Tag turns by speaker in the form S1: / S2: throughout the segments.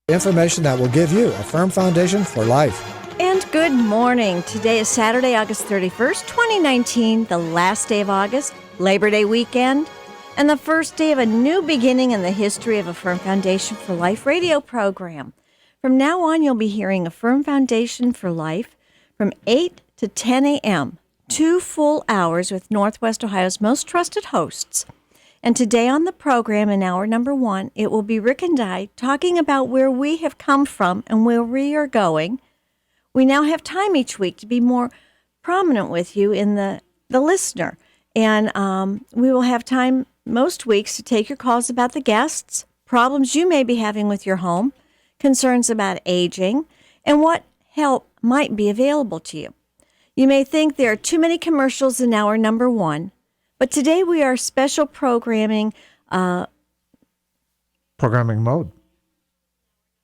S1: Information that will give you a firm foundation for life.
S2: And good morning. Today is Saturday, August 31st, 2019, the last day of August, Labor Day weekend, and the first day of a new beginning in the history of a Firm Foundation for Life radio program. From now on, you'll be hearing a Firm Foundation for Life from 8 to 10 a.m., 2 full hours with Northwest Ohio's most trusted hosts. And today on the program, in hour number 1, it will be Rick and I talking about where we have come from and where we are going. We now have time each week to be more prominent with you in the listener. And we will have time most weeks to take your calls about the guests, problems you may be having with your home, concerns about aging, and what help might be available to you. You may think there are too many commercials in hour number 1, but today we are special programming.
S1: Programming mode.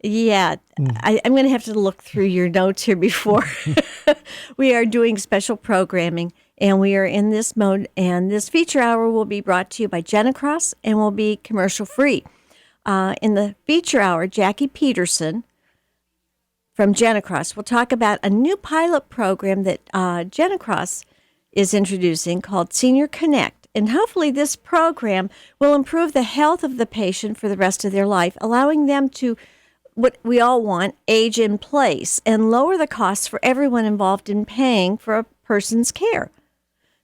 S2: Yeah, I'm going to have to look through your notes here before. We are doing special programming, and we are in this mode, and this feature hour will be brought to you by Genacross and will be commercial-free. In the feature hour, Jackie Petersen from Genacross will talk about a new pilot program that Genacross is introducing called Senior Connect. And hopefully this program will improve the health of the patient for the rest of their life, allowing them to, what we all want, age in place and lower the costs for everyone involved in paying for a person's care.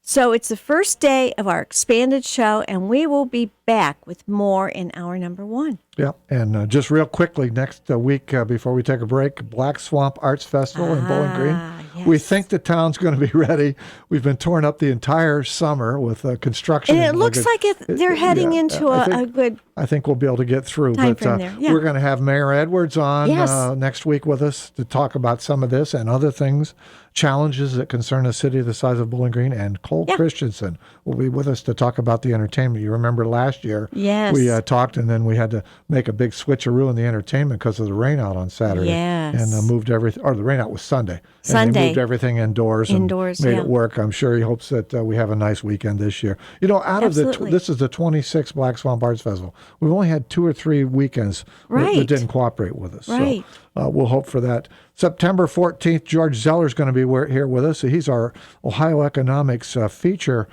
S2: So it's the first day of our expanded show, and we will be back with more in hour number 1.
S1: Yeah, and just real quickly, next week before we take a break, Black Swamp Arts Festival in Bowling Green.
S2: Yes.
S1: We think the town's going to be ready. We've been torn up the entire summer with construction.
S2: And it looks like they're heading into a good
S1: I think we'll be able to get through.
S2: time
S1: But
S2: frame there. Yeah.
S1: we're going to have Mayor Edwards on
S2: Yes.
S1: next week with us to talk about some of this and other things, challenges that concern a city the size of Bowling Green. And Cole Christensen will be with us to talk about the entertainment. You remember last year
S2: Yes.
S1: we talked, and then we had to make a big switcheroo in the entertainment because of the rain out on Saturday.
S2: Yes.
S1: And moved everything, or the rain out was Sunday. And
S2: Sunday.
S1: they moved everything indoors and made
S2: yeah.
S1: it work. I'm sure he hopes that we have a nice weekend this year. You know,
S2: Absolutely.
S1: this is the 26th Black Swamp Arts Festival. We've only had 2 or 3 weekends
S2: Right.
S1: that didn't cooperate with us.
S2: Right.
S1: So we'll hope for that. September 14th, George Zeller's going to be here with us. He's our Ohio Economics feature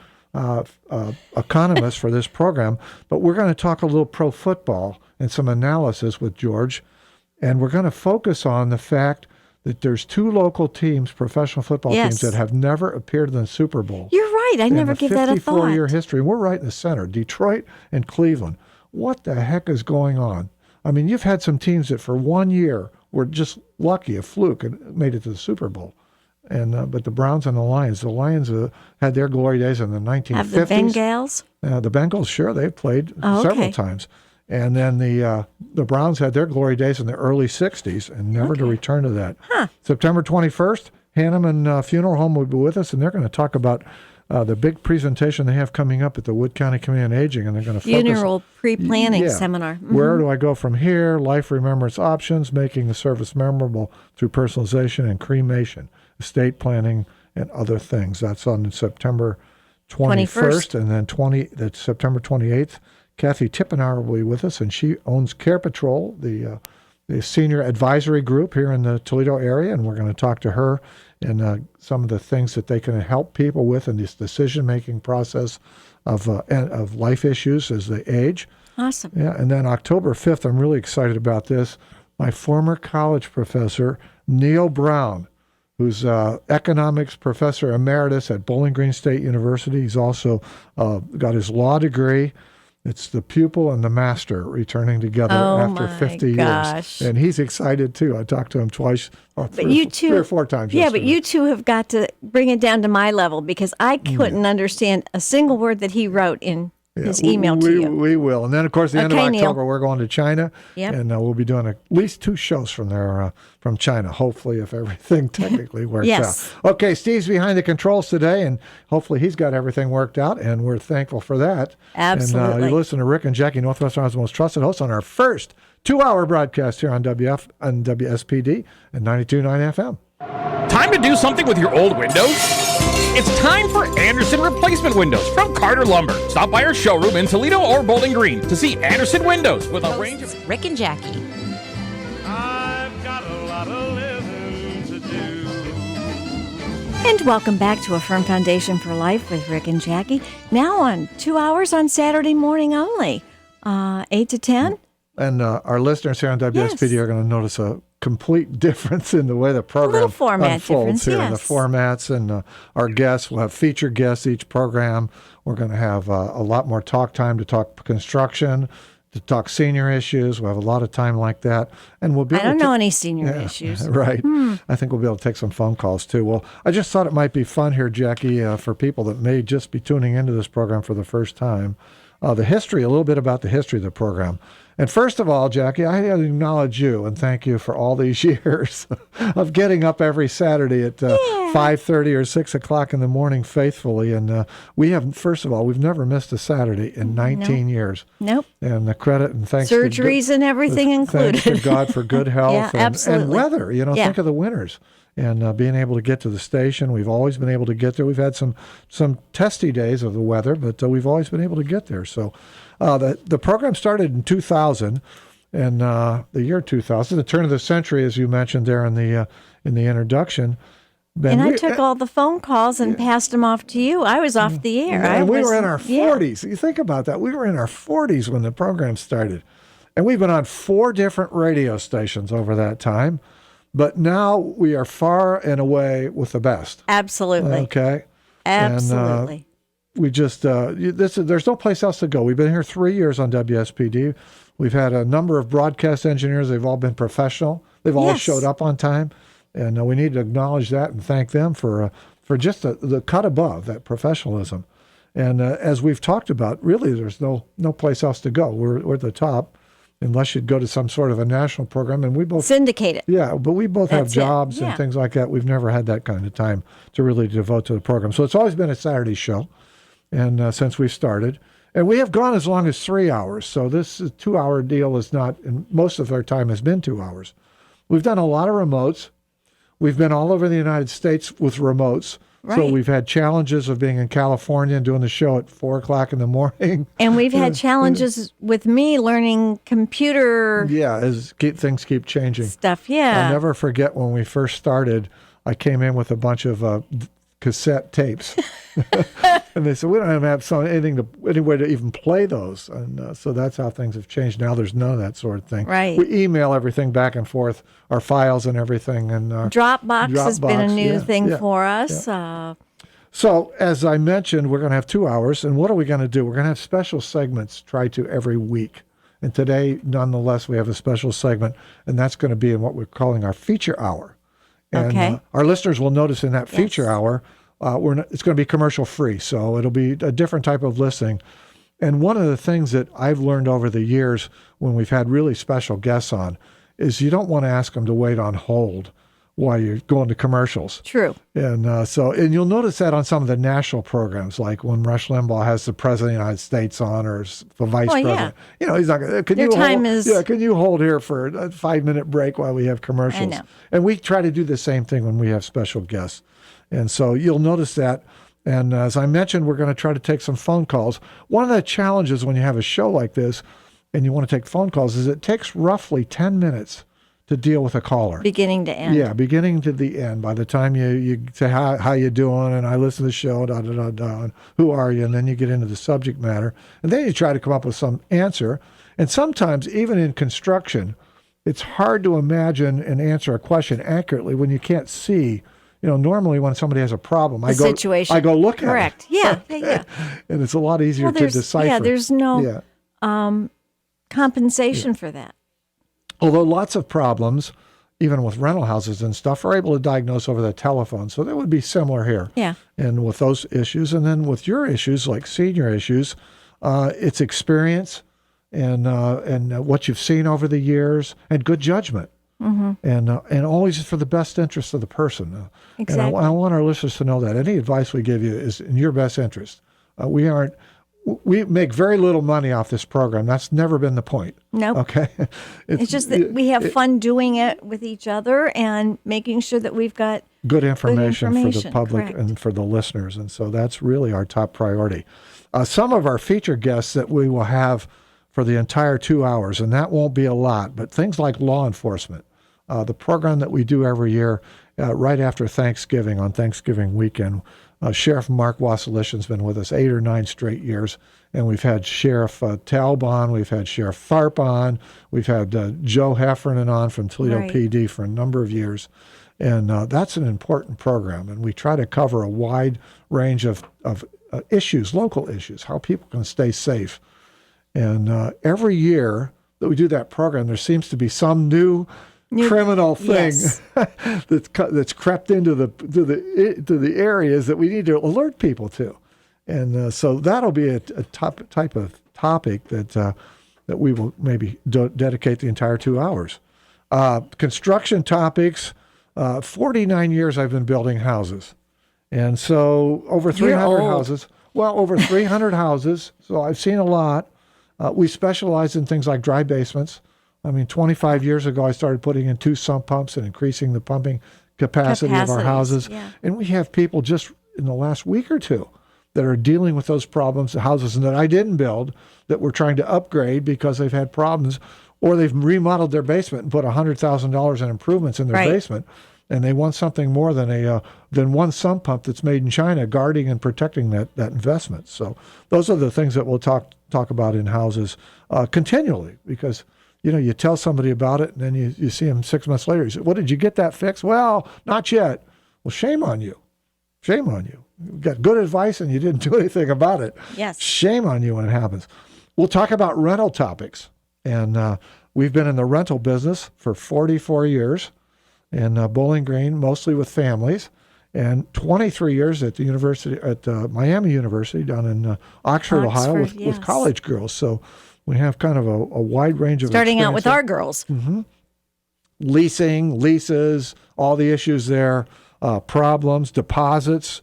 S1: economist for this program. But we're going to talk a little pro football and some analysis with George. And we're going to focus on the fact that there's 2 local teams, professional football teams, that have never appeared in the Super Bowl.
S2: You're right. I never give that a thought.
S1: 54-year history. We're right in the center, Detroit and Cleveland. What the heck is going on? I mean, you've had some teams that for 1 year were just lucky, a fluke, and made it to the Super Bowl. And but the Browns and the Lions had their glory days in the 1950s.
S2: Have the Bengals?
S1: The Bengals, sure, they've played several times. And then the Browns had their glory days in the early 60s and never to return to that.
S2: Huh.
S1: September 21st, Hanneman Funeral Home will be with us, and they're going to talk about the big presentation they have coming up at the Wood County Community on Aging, and they're going to focus
S2: Funeral pre-planning seminar. Mm-hmm.
S1: Where do I go from here? Life remembrance options, making the service memorable through personalization and cremation, estate planning, and other things. That's on September 21st. And then that's September 28th. Kathy Tippenauer will be with us, and she owns Care Patrol, the senior advisory group here in the Toledo area, and we're going to talk to her and some of the things that they can help people with in this decision-making process of life issues as they age.
S2: Awesome.
S1: Yeah, and then October 5th, I'm really excited about this. My former college professor, Neil Brown, who's economics professor emeritus at Bowling Green State University. He's also got his law degree. It's the pupil and the master returning together after 50 years. And he's excited, too. I talked to him twice, three or four times
S2: Yeah,
S1: yesterday.
S2: but you two have got to bring it down to my level because I couldn't understand a single word that he wrote in his email to you.
S1: We will. And then, of course, the end of October,
S2: Neil.
S1: we're going to China.
S2: Yep.
S1: And we'll be doing at least 2 shows from there, from China, hopefully, if everything technically works
S2: Yes.
S1: out. Okay, Steve's behind the controls today, and hopefully he's got everything worked out, and we're thankful for that.
S2: Absolutely.
S1: And you listen to Rick and Jackie, Northwest Ohio's most trusted hosts, on our first 2-hour broadcast here on WSPD and 92.9 FM.
S3: Time to do something with your old windows? It's time for Anderson Replacement Windows from Carter Lumber. Stop by our showroom in Toledo or Bowling Green to see Anderson Windows with a range of...
S4: Rick and Jackie.
S2: And welcome back to Affirm Foundation for Life with Rick and Jackie. Now on 2 hours on Saturday morning only, 8 to 10.
S1: And our listeners here on WSPD are going to notice a complete difference in the way the program unfolds here. In the formats and our guests. We'll have featured guests each program. We're going to have a lot more talk time to talk construction, to talk senior issues. We'll have a lot of time like that. And we'll be
S2: I don't know any senior issues.
S1: Right. I think we'll be able to take some phone calls too. Well, I just thought it might be fun here, Jackie, for people that may just be tuning into this program for the first time. A little bit about the history of the program. And first of all, Jackie, I acknowledge you and thank you for all these years of getting up every Saturday at 5:30 or 6 o'clock in the morning faithfully. And we've never missed a Saturday in 19 years.
S2: Nope.
S1: And the credit and thanks
S2: surgeries and everything included.
S1: Thanks to God for good health and weather. Think of the winters. And being able to get to the station, we've always been able to get there. We've had some testy days of the weather, but we've always been able to get there. So the program started in 2000, and the year 2000, the turn of the century, as you mentioned there in the introduction.
S2: And I took all the phone calls and passed them off to you. I was off the air.
S1: And we were in our 40s. You think about that. We were in our 40s when the program started. And we've been on 4 different radio stations over that time. But now we are far and away with the best.
S2: Absolutely.
S1: Okay.
S2: Absolutely.
S1: And we just there's no place else to go. We've been here 3 years on WSPD. We've had a number of broadcast engineers. They've all been professional. They've always showed up on time, and we need to acknowledge that and thank them for just the cut above that professionalism. And as we've talked about, really, there's no place else to go. We're at the top. Unless you'd go to some sort of a national program, and we both
S2: syndicate it.
S1: Yeah, but we both have jobs and things like that. We've never had that kind of time to really devote to the program. So it's always been a Saturday show, and since we started, and we have gone as long as 3 hours. So this 2 hour deal is not, and most of our time has been 2 hours. We've done a lot of remotes. We've been all over the United States with remotes. Right. So we've had challenges of being in California and doing the show at 4 o'clock in the morning.
S2: And we've had challenges with me learning computer.
S1: Yeah, as things keep changing.
S2: Stuff, yeah.
S1: I'll never forget when we first started, I came in with a bunch of cassette tapes. And they said, we don't have any way to even play those. And so that's how things have changed. Now there's none of that sort of thing.
S2: Right.
S1: We email everything back and forth, our files and everything. And
S2: Dropbox has been a new thing for us.
S1: Yeah. So as I mentioned, we're going to have 2 hours. And what are we going to do? We're going to have special segments every week. And today, nonetheless, we have a special segment. And that's going to be in what we're calling our feature hour. And our listeners will notice in that feature hour, it's going to be commercial free, so it'll be a different type of listening. And one of the things that I've learned over the years when we've had really special guests on is you don't want to ask them to wait on hold while you're going to commercials.
S2: True.
S1: And and you'll notice that on some of the national programs, like when Rush Limbaugh has the President of the United States on or the Vice President.
S2: Yeah.
S1: He's not going to, can you hold here for a 5-minute break while we have commercials?
S2: I know.
S1: And we try to do the same thing when we have special guests. And so you'll notice that. And as I mentioned, we're going to try to take some phone calls. One of the challenges when you have a show like this and you want to take phone calls is it takes roughly 10 minutes to deal with a caller.
S2: Beginning to end.
S1: Yeah, beginning to the end. By the time you say, how you doing? And I listen to the show, and who are you? And then you get into the subject matter. And then you try to come up with some answer. And sometimes, even in construction, it's hard to imagine and answer a question accurately when you can't see. Normally when somebody has a problem, I go look at it.
S2: Correct. Yeah.
S1: And it's a lot easier to decipher.
S2: Yeah, there's no compensation for that.
S1: Although lots of problems, even with rental houses and stuff, are able to diagnose over the telephone. So that would be similar here.
S2: Yeah.
S1: And with those issues, and then with your issues, like senior issues, it's experience and what you've seen over the years and good judgment. Mm-hmm. And always for the best interest of the person.
S2: Exactly.
S1: And I want our listeners to know that any advice we give you is in your best interest. We make very little money off this program. That's never been the point.
S2: Nope.
S1: Okay.
S2: It's just that we have fun doing it with each other and making sure that we've got
S1: good information for the public.
S2: Correct.
S1: And for the listeners. And so that's really our top priority. Some of our featured guests that we will have for the entire 2 hours, and that won't be a lot, but things like law enforcement, the program that we do every year right after Thanksgiving, on Thanksgiving weekend. Sheriff Mark Wasilician's been with us 8 or 9 straight years, and we've had Sheriff Taub on, we've had Sheriff Tharp on, we've had Joe Heffernan on from Toledo
S2: Right.
S1: PD for a number of years, and that's an important program, and we try to cover a wide range of issues, local issues, how people can stay safe. And every year that we do that program, there seems to be some new criminal thing
S2: Yes.
S1: that's crept into the areas that we need to alert people to, and so that'll be a type of topic that we will maybe dedicate the entire 2 hours. Construction topics. 49 years I've been building houses, and so over 300
S2: old.
S1: houses. Well, over 300 houses. So I've seen a lot. We specialize in things like dry basements. I mean, 25 years ago, I started putting in 2 sump pumps and increasing the pumping capacity of our
S2: Capacities,
S1: houses.
S2: yeah.
S1: And we have people just in the last week or two that are dealing with those problems, the houses that I didn't build, that we're trying to upgrade because they've had problems, or they've remodeled their basement and put $100,000 in improvements in their
S2: Right.
S1: basement, and they want something more than one sump pump that's made in China, guarding and protecting that investment. So those are the things that we'll talk about in houses continually, because you tell somebody about it, and then you see them 6 months later. You say, "Well, did you get that fixed?" "Well, not yet." "Well, shame on you. Shame on you. You got good advice and you didn't do anything about it."
S2: Yes.
S1: Shame on you when it happens. We'll talk about rental topics. And we've been in the rental business for 44 years in Bowling Green, mostly with families, and 23 years at the university, at Miami University down in Oxford, Ohio, with
S2: yes.
S1: college girls. So we have kind of a wide range of
S2: Starting out with
S1: experience.
S2: our girls.
S1: Leasing, leases, all the issues there, problems, deposits,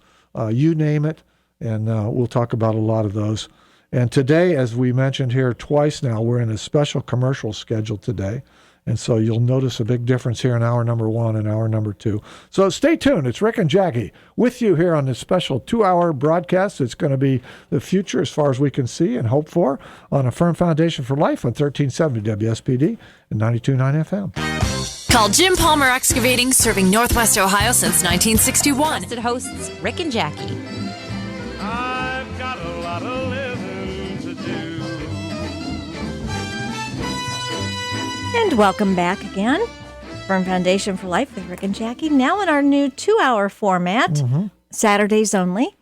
S1: you name it. And we'll talk about a lot of those. And today, as we mentioned here twice now, we're in a special commercial schedule today. And so you'll notice a big difference here in hour number 1 and hour number 2. So stay tuned. It's Rick and Jackie with you here on this special 2-hour broadcast. It's going to be the future as far as we can see and hope for on A Firm Foundation for Life on 1370 WSPD and 92.9 FM.
S4: Call Jim Palmer Excavating, serving Northwest Ohio since 1961.
S5: Trusted hosts Rick and Jackie.
S6: I've got a lot of living to do.
S2: And welcome back again. Firm Foundation for Life with Rick and Jackie. Now in our new 2-hour format, Saturdays only.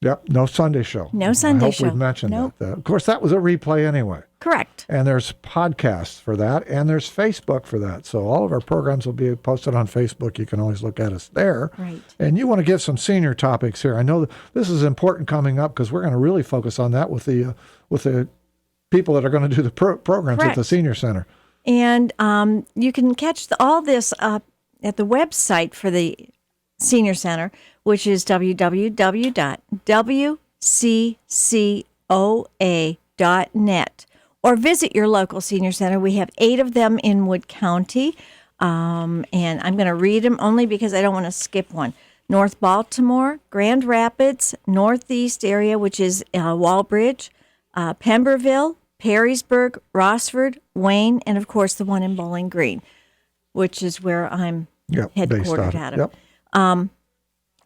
S1: Yep, no Sunday show.
S2: No Sunday
S1: I hope
S2: show.
S1: we've mentioned
S2: Nope.
S1: that. Of course, that was a replay anyway.
S2: Correct.
S1: And there's podcasts for that, and there's Facebook for that. So all of our programs will be posted on Facebook. You can always look at us there.
S2: Right.
S1: And you want to give some senior topics here. I know that this is important coming up because we're going to really focus on that with the people that are going to do the programs at the
S2: Correct.
S1: Senior Center.
S2: And you can catch all this up at the website for the Senior Center, which is www.wccoa.net. Or visit your local senior center. We have 8 of them in Wood County. And I'm going to read them only because I don't want to skip one. North Baltimore, Grand Rapids, Northeast area, which is Walbridge, Pemberville, Perrysburg, Rossford, Wayne, and of course the one in Bowling Green, which is where I'm
S1: Yep, based
S2: headquartered
S1: out
S2: out
S1: of.
S2: of.
S1: Yep.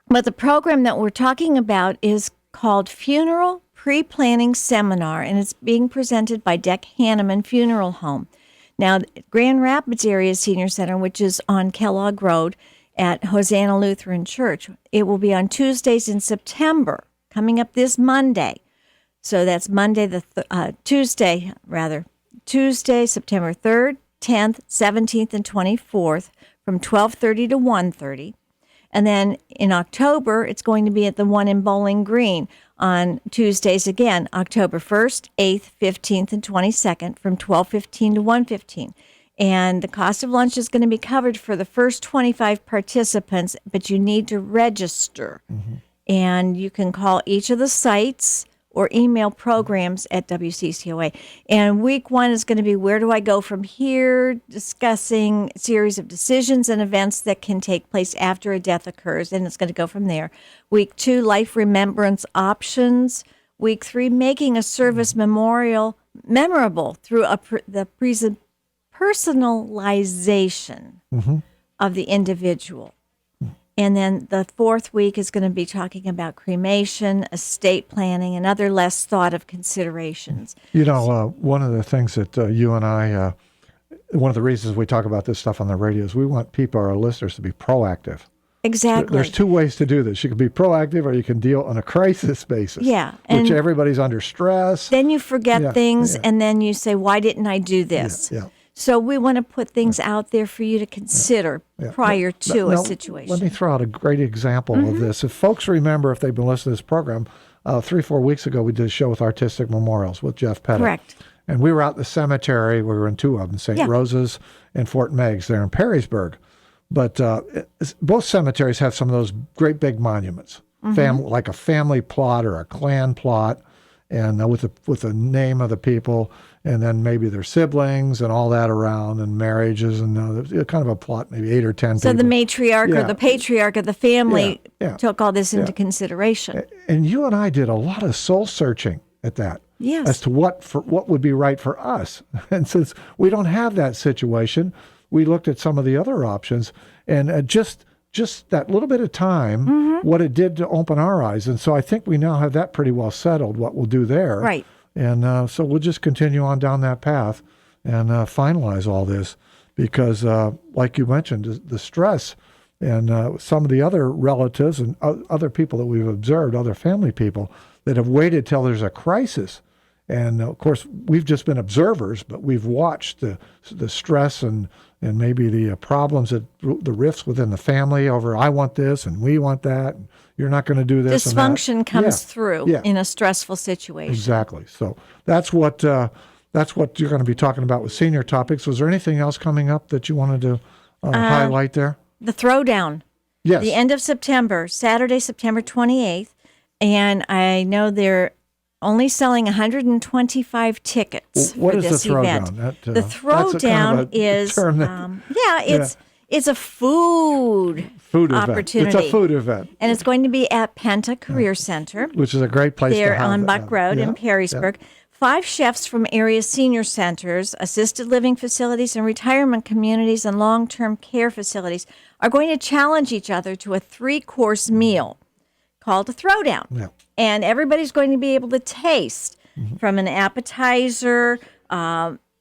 S2: But the program that we're talking about is called Funeral Pre-Planning Seminar, and it's being presented by Deck Hanneman Funeral Home. Now, Grand Rapids Area Senior Center, which is on Kellogg Road at Hosanna Lutheran Church, it will be on Tuesdays in September, coming up this Monday. So that's Tuesday, September 3rd, 10th, 17th, and 24th from 12:30 to 1:30. And then in October, it's going to be at the one in Bowling Green on Tuesdays again, October 1st, 8th, 15th, and 22nd from 12:15 to 1:15. And the cost of lunch is going to be covered for the first 25 participants, but you need to register. And you can call each of the sites or email programs at WCCOA. And week 1 is going to be where do I go from here, discussing a series of decisions and events that can take place after a death occurs, and it's going to go from there. Week 2, life remembrance options. Week 3, making a service memorial memorable through the personalization of the individual. And then the fourth week is going to be talking about cremation, estate planning, and other less thought of considerations.
S1: You know, one of the things that you and I, one of the reasons we talk about this stuff on the radio is we want people, our listeners, to be proactive.
S2: Exactly.
S1: There's two ways to do this. You can be proactive or you can deal on a crisis basis.
S2: Yeah.
S1: Which
S2: And
S1: everybody's under stress.
S2: then you forget
S1: Yeah,
S2: things,
S1: yeah.
S2: and then you say, why didn't I do this?
S1: Yeah.
S2: So we want to put things out there for you to consider prior to a
S1: Now,
S2: situation.
S1: Let me throw out a great example of this. If folks remember, if they've been listening to this program, 3-4 weeks ago, we did a show with Artistic Memorials with Jeff Pettit.
S2: Correct.
S1: And we were out in the cemetery. We were in two of them, St.
S2: Yeah.
S1: Rose's and Fort Meigs there in Perrysburg. But both cemeteries have some of those great big monuments, like a family plot or a clan plot, and with the name of the people, and then maybe their siblings and all that around, and marriages, and kind of a plot, maybe 8 or 10
S2: So
S1: people.
S2: the matriarch
S1: Yeah.
S2: or the patriarch of the family
S1: Yeah.
S2: took all this into consideration.
S1: And you and I did a lot of soul searching at that.
S2: Yes.
S1: As to what would be right for us. And since we don't have that situation, we looked at some of the other options, and just that little bit of time, what it did to open our eyes. And so I think we now have that pretty well settled, what we'll do there.
S2: Right.
S1: And so we'll just continue on down that path and finalize all this because, like you mentioned, the stress and some of the other relatives and other people that we've observed, other family people that have waited till there's a crisis. And of course, we've just been observers, but we've watched the stress and maybe the problems, the rifts within the family over, I want this and we want that, and you're not going to do this.
S2: Dysfunction comes through
S1: Yeah.
S2: in a stressful situation.
S1: Exactly. So that's what you're going to be talking about with senior topics. Was there anything else coming up that you wanted to highlight there?
S2: The throwdown,
S1: Yes.
S2: the end of September, Saturday, September 28th. And I know they're only selling 125 tickets
S1: What
S2: for
S1: is the
S2: this event.
S1: throwdown? That,
S2: The
S1: that's a kind
S2: throwdown
S1: of a
S2: is,
S1: term that-
S2: it's a food
S1: event.
S2: opportunity.
S1: It's a food event,
S2: And it's going to be at Penta Career Center.
S1: which is a great place
S2: There
S1: to have.
S2: on Buck Road in Perrysburg. 5 chefs from area senior centers, assisted living facilities, and retirement communities and long-term care facilities are going to challenge each other to a 3-course meal called a throwdown.
S1: Yeah.
S2: And everybody's going to be able to taste from an appetizer,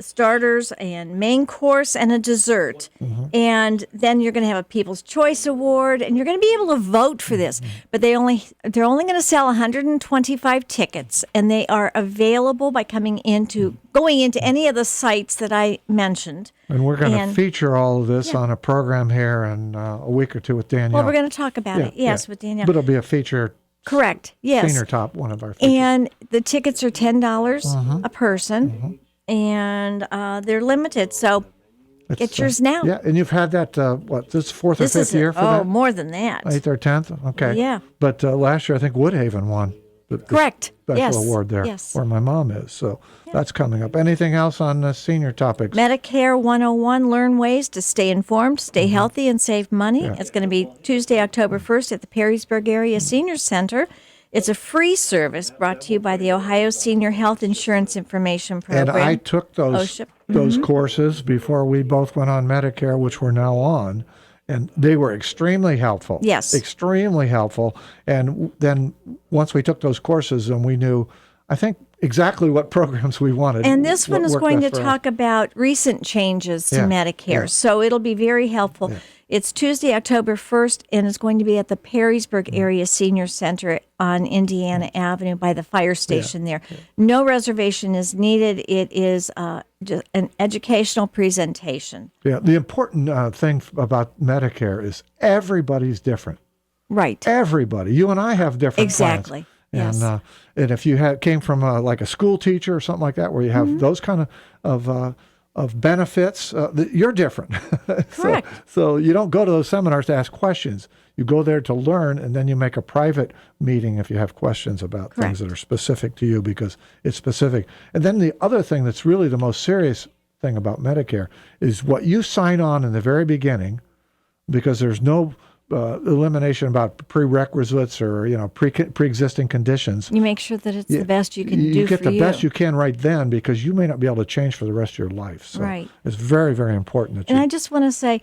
S2: starters, and main course, and a dessert. And then you're going to have a People's Choice Award, and you're going to be able to vote for this. But they're only going to sell 125 tickets, and they are available by going into any of the sites that I mentioned.
S1: And we're going to feature all of this on a program here in a week or two with Danielle.
S2: Well, we're going to talk about it, yes, with Danielle.
S1: But it'll be a feature.
S2: Correct, yes.
S1: Senior top, one of our features.
S2: And the tickets are $10 a person, and they're limited. So get yours now.
S1: Yeah, and you've had that, this is 4th or 5th year for
S2: oh,
S1: that?
S2: more than that.
S1: 8th or 10th? Okay.
S2: Yeah.
S1: But last year, I think Woodhaven won the
S2: Correct.
S1: special
S2: Yes.
S1: award there,
S2: Yes.
S1: where my mom is. So that's coming up. Anything else on senior topics?
S2: Medicare 101, learn ways to stay informed, stay healthy, and save money. It's going to be Tuesday, October 1st at the Perrysburg Area Senior Center. It's a free service brought to you by the Ohio Senior Health Insurance Information Program.
S1: And I took those courses before we both went on Medicare, which we're now on, and they were extremely helpful.
S2: Yes.
S1: Extremely helpful. And then once we took those courses, and we knew, I think, exactly what programs we wanted.
S2: And this one
S1: what
S2: is
S1: worked
S2: going to
S1: best for us.
S2: talk about recent changes to
S1: Yeah,
S2: Medicare.
S1: yeah.
S2: So it'll be very helpful.
S1: Yeah.
S2: It's Tuesday, October 1st, and it's going to be at the Perrysburg Area Senior Center on Indiana Avenue by the fire station there. No reservation is needed. It is just an educational presentation.
S1: Yeah, the important thing about Medicare is everybody's different.
S2: Right.
S1: Everybody. You and I have different
S2: Exactly.
S1: plans.
S2: Yes.
S1: And if you came from like a school teacher or something like that, where you have those kind of benefits, you're different.
S2: Correct.
S1: So you don't go to those seminars to ask questions. You go there to learn, and then you make a private meeting if you have questions about things that are specific to you, because it's specific. And then the other thing that's really the most serious thing about Medicare is what you sign on in the very beginning, because there's no elimination about prerequisites or pre-existing conditions.
S2: You make sure that it's the best you can do for you.
S1: You get the best you can right then because you may not be able to change for the rest of your life. So
S2: right.
S1: It's very, very important that
S2: And I just want to say,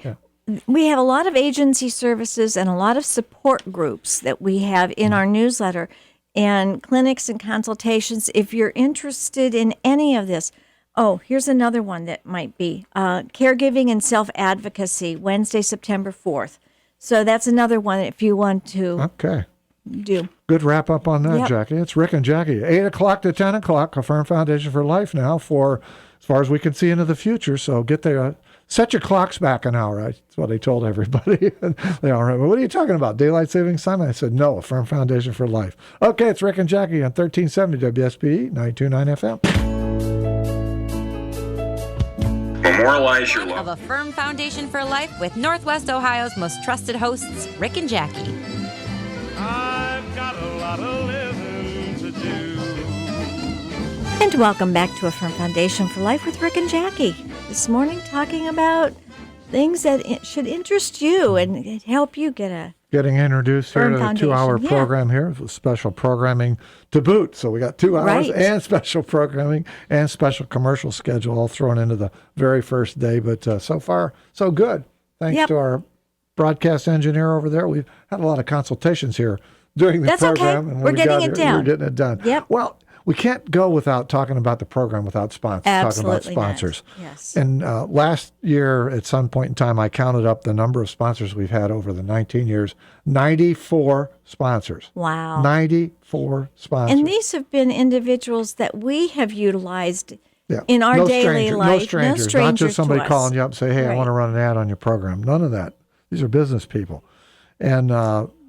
S2: we have a lot of agency services and a lot of support groups that we have in our newsletter and clinics and consultations. If you're interested in any of this, here's another one that might be caregiving and self-advocacy, Wednesday, September 4th. So that's another one if you want to do.
S1: Good wrap up on that,
S2: Yep.
S1: Jackie. It's Rick and Jackie, 8 o'clock to 10 o'clock, Affirm Foundation for Life now for as far as we can see into the future. So get there. Set your clocks back an hour. That's what I told everybody. They all remember, what are you talking about? Daylight savings time? I said, no, Affirm Foundation for Life. Okay, it's Rick and Jackie on 1370 WSPE, 929 FM.
S7: Memorialize your
S5: Of
S7: love.
S5: Affirm Foundation for Life with Northwest Ohio's most trusted hosts, Rick and Jackie.
S6: I've got a lot of living to do.
S2: And welcome back to Affirm Foundation for Life with Rick and Jackie. This morning talking about things that should interest you and help you get a
S1: Getting introduced here
S2: Affirm
S1: to the
S2: Foundation,
S1: 2-hour
S2: yeah.
S1: program here with special programming to boot. So we got 2 hours
S2: Right.
S1: and special programming and special commercial schedule all thrown into the very first day. But so far, so good. Thanks
S2: Yep.
S1: to our broadcast engineer over there. We've had a lot of consultations here during the
S2: That's okay.
S1: program. And when
S2: We're
S1: we
S2: getting
S1: got
S2: it
S1: here,
S2: down.
S1: We're getting it done.
S2: Yep.
S1: Well, we can't go without talking about the program without sponsors.
S2: Absolutely
S1: talking about sponsors.
S2: not. Yes.
S1: And last year, at some point in time, I counted up the number of sponsors we've had over the 19 years. 94 sponsors.
S2: Wow.
S1: 94 sponsors.
S2: And these have been individuals that we have utilized
S1: Yeah.
S2: in our
S1: No
S2: daily
S1: stranger-
S2: life.
S1: No strangers. Not just somebody
S2: to us.
S1: calling you up and say, hey, I
S2: Right.
S1: want to run an ad on your program. None of that. These are business people. And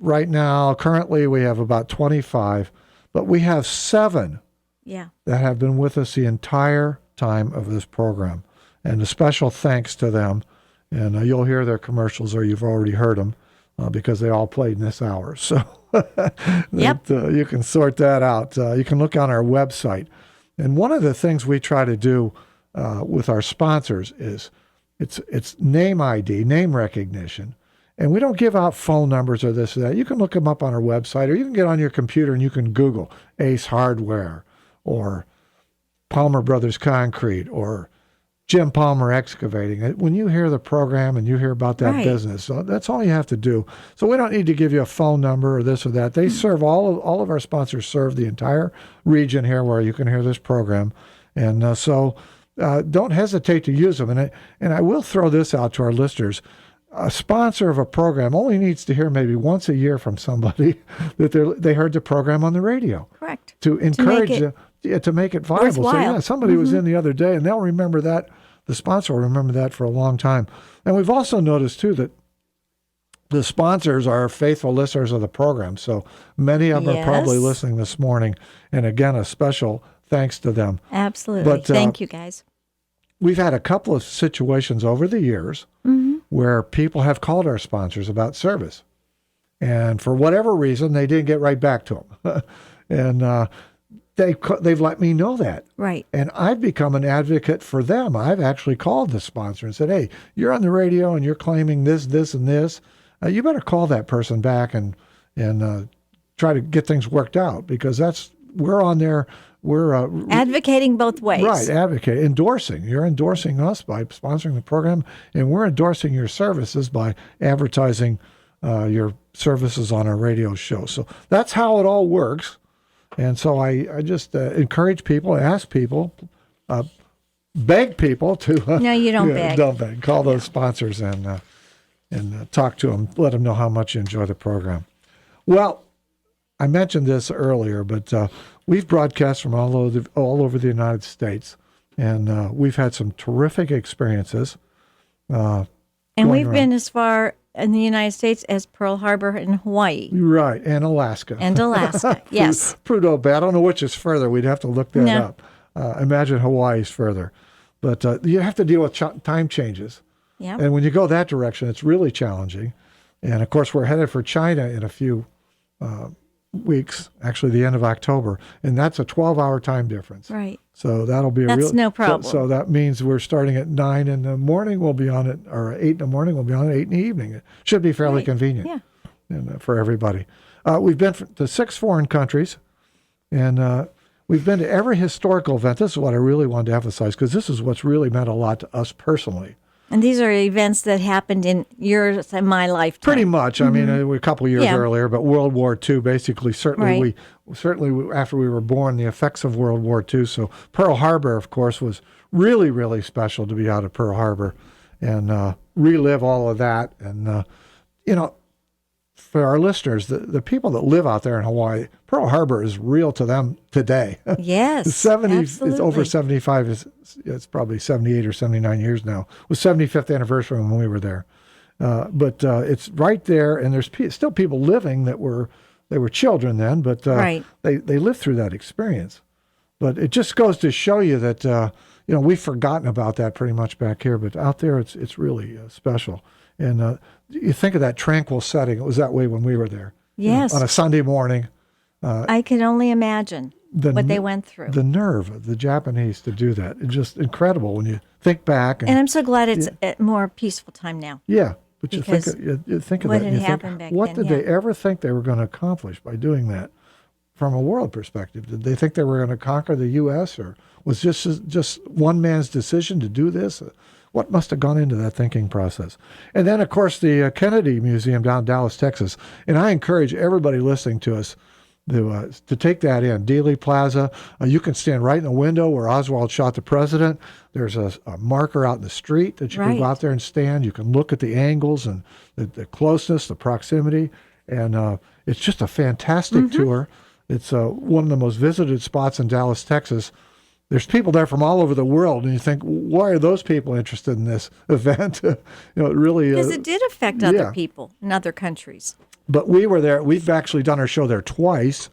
S1: right now, currently, we have about 25, but we have 7
S2: Yeah.
S1: that have been with us the entire time of this program. And a special thanks to them. And you'll hear their commercials, or you've already heard them, because they all played in this hour. So
S2: Yep.
S1: you can sort that out. You can look on our website. And one of the things we try to do with our sponsors is it's name ID, name recognition. And we don't give out phone numbers or this or that. You can look them up on our website, or you can get on your computer and you can Google Ace Hardware or Palmer Brothers Concrete or Jim Palmer Excavating. When you hear the program and you hear about that
S2: Right.
S1: business, so that's all you have to do. So we don't need to give you a phone number or this or that. They serve all of our sponsors serve the entire region here where you can hear this program. And so don't hesitate to use them. And I will throw this out to our listeners. A sponsor of a program only needs to hear maybe once a year from somebody that they heard the program on the radio.
S2: Correct.
S1: To encourage to make it viable. So
S2: worthwhile.
S1: somebody was in the other day, and they'll remember that. The sponsor will remember that for a long time. And we've also noticed too that the sponsors are faithful listeners of the program. So many of them are probably
S2: Yes.
S1: listening this morning. And again, a special thanks to them.
S2: Absolutely.
S1: But,
S2: Thank you, guys.
S1: We've had a couple of situations over the years where people have called our sponsors about service. And for whatever reason, they didn't get right back to them. And they've let me know that.
S2: Right.
S1: And I've become an advocate for them. I've actually called the sponsor and said, hey, you're on the radio and you're claiming this, this, and this. You better call that person back and try to get things worked out, because we're on there. We're
S2: Advocating both ways.
S1: right, advocate, endorsing. You're endorsing us by sponsoring the program, and we're endorsing your services by advertising your services on our radio show. So that's how it all works. And so I just encourage people, ask people, beg people to.
S2: No, you don't beg.
S1: Don't beg. Call those sponsors and talk to them. Let them know how much you enjoy the program. Well, I mentioned this earlier, but we've broadcast from all over the United States, and we've had some terrific experiences.
S2: And
S1: going
S2: we've
S1: around.
S2: been as far in the United States as Pearl Harbor and Hawaii.
S1: Right, and Alaska.
S2: And Alaska, yes.
S1: Prudhoe Bay. I don't know which is further. We'd have to look that
S2: No.
S1: up. Imagine Hawaii's further. But you have to deal with time changes.
S2: Yeah.
S1: And when you go that direction, it's really challenging. And, of course, we're headed for China in a few weeks, actually the end of October. And that's a 12-hour time difference.
S2: Right.
S1: So that'll be
S2: That's no problem.
S1: So that means we're starting at 9 in the morning. We'll be on it, or 8 in the morning. We'll be on at 8 in the evening. It should be fairly convenient.
S2: Yeah.
S1: And for everybody. We've been to 6 foreign countries, and we've been to every historical event. This is what I really wanted to emphasize, because this is what's really meant a lot to us personally.
S2: And these are events that happened in yours and my lifetime.
S1: Pretty much. I mean, a couple of years earlier, but World War II, basically, certainly after we were born, the effects of World War II. So Pearl Harbor, of course, was really, really special to be out of Pearl Harbor and relive all of that. And, for our listeners, the people that live out there in Hawaii, Pearl Harbor is real to them today.
S2: Yes,
S1: It's
S2: absolutely.
S1: over 75. It's probably 78 or 79 years now. It was 75th anniversary when we were there. But it's right there, and there's still people living they were children then, but they lived through that experience. But it just goes to show you that we've forgotten about that pretty much back here, but out there it's really special. And you think of that tranquil setting. It was that way when we were there.
S2: Yes.
S1: On a Sunday morning.
S2: I can only imagine what they went through.
S1: The nerve of the Japanese to do that. It's just incredible when you think back.
S2: And I'm so glad it's a more peaceful time now.
S1: Yeah. But you think
S2: Because
S1: of that.
S2: what
S1: And
S2: had
S1: you
S2: happened back
S1: think, what
S2: then,
S1: did they ever think they were going to accomplish by doing that from a world perspective? Did they think they were going to conquer the U.S., or was this just one man's decision to do this? What must have gone into that thinking process? And then, of course, the Kennedy Museum down in Dallas, Texas. And I encourage everybody listening to us to take that in. Dealey Plaza. You can stand right in the window where Oswald shot the president. There's a marker out in the street that you can go out there and stand. You can look at the angles and the closeness, the proximity. And it's just a fantastic tour. It's one of the most visited spots in Dallas, Texas. There's people there from all over the world, and you think, why are those people interested in this event? It really
S2: Because it did affect other people in other countries.
S1: But we were there. We've actually done our show there twice.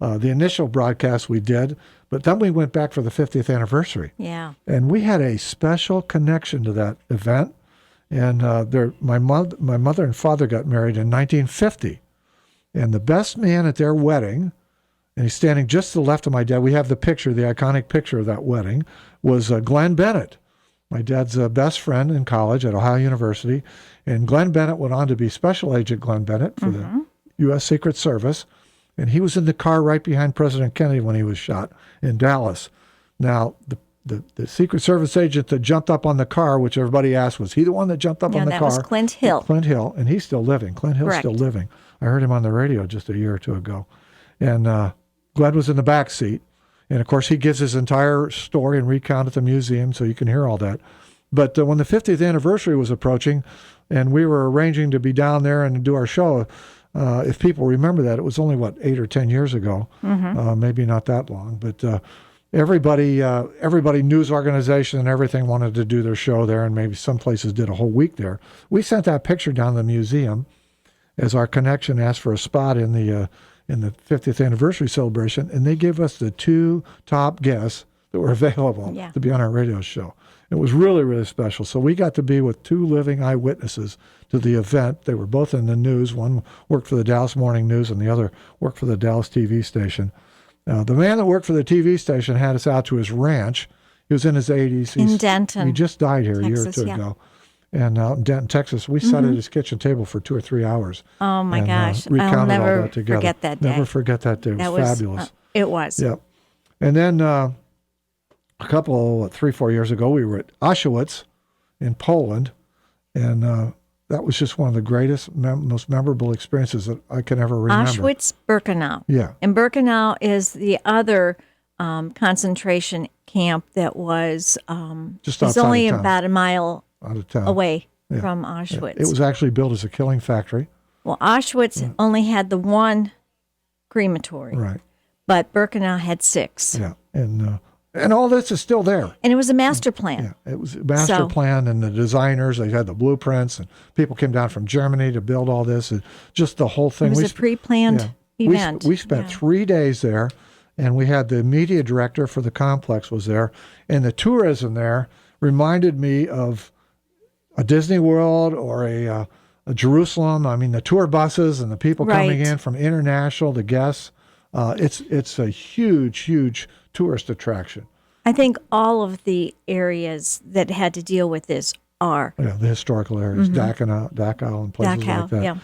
S1: The initial broadcast we did, but then we went back for the 50th anniversary.
S2: Yeah.
S1: And we had a special connection to that event. And my mother and father got married in 1950. And the best man at their wedding, and he's standing just to the left of my dad. We have the picture, the iconic picture of that wedding, was Glenn Bennett, my dad's best friend in college at Ohio University. And Glenn Bennett went on to be Special Agent Glenn Bennett for the U.S. Secret Service. And he was in the car right behind President Kennedy when he was shot in Dallas. Now, the Secret Service agent that jumped up on the car, which everybody asked, was he the one that jumped up on the car?
S2: that was Clint Hill.
S1: Clint Hill, and he's still living. Clint Hill's
S2: Correct.
S1: still living. I heard him on the radio just a year or two ago. And Glenn was in the back seat. And, of course, he gives his entire story and recount at the museum, so you can hear all that. But when the 50th anniversary was approaching, and we were arranging to be down there and do our show, if people remember that, it was only, 8 or 10 years ago, maybe not that long. But everybody, news organization and everything wanted to do their show there, and maybe some places did a whole week there. We sent that picture down to the museum as our connection asked for a spot in the 50th anniversary celebration, and they gave us the 2 top guests that were available to be on our radio show. It was really, really special. So we got to be with 2 living eyewitnesses to the event. They were both in the news. One worked for the Dallas Morning News, and the other worked for the Dallas TV station. The man that worked for the TV station had us out to his ranch. He was in his 80s.
S2: In Denton.
S1: He just died here
S2: Texas,
S1: a year or two ago. And out in Denton, Texas, we sat at his kitchen table for 2 or 3 hours.
S2: Oh, my gosh. I'll
S1: recounted all
S2: never
S1: that together.
S2: forget that day.
S1: Never forget that day. It was fabulous.
S2: It was.
S1: Yep. And then a couple, 3-4 years ago, we were at Auschwitz in Poland. And that was just one of the greatest, most memorable experiences that I can ever remember.
S2: Auschwitz-Birkenau.
S1: Yeah.
S2: And Birkenau is the other concentration camp that was
S1: Just
S2: it's
S1: outside
S2: only
S1: of town.
S2: about a mile
S1: Out of town.
S2: away
S1: Yeah.
S2: from
S1: Yeah.
S2: Auschwitz.
S1: It was actually built as a killing factory.
S2: Well, Auschwitz only had the one crematory,
S1: Right.
S2: but Birkenau had 6.
S1: Yeah. And all this is still there.
S2: And it was a master plan.
S1: Yeah, it was a master plan, and the designers, they had the blueprints, and people came down from Germany to build all this, and just the whole thing.
S2: It was a pre-planned event.
S1: We spent 3 days there, and we had the media director for the complex was there, and the tourism there reminded me of a Disney World or a Jerusalem. I mean, the tour buses and the people coming in from international, the guests. It's a huge, huge tourist attraction.
S2: I think all of the areas that had to deal with this are.
S1: Yeah, the historical areas, Dachau and places
S2: Dachau,
S1: like that.
S2: yeah.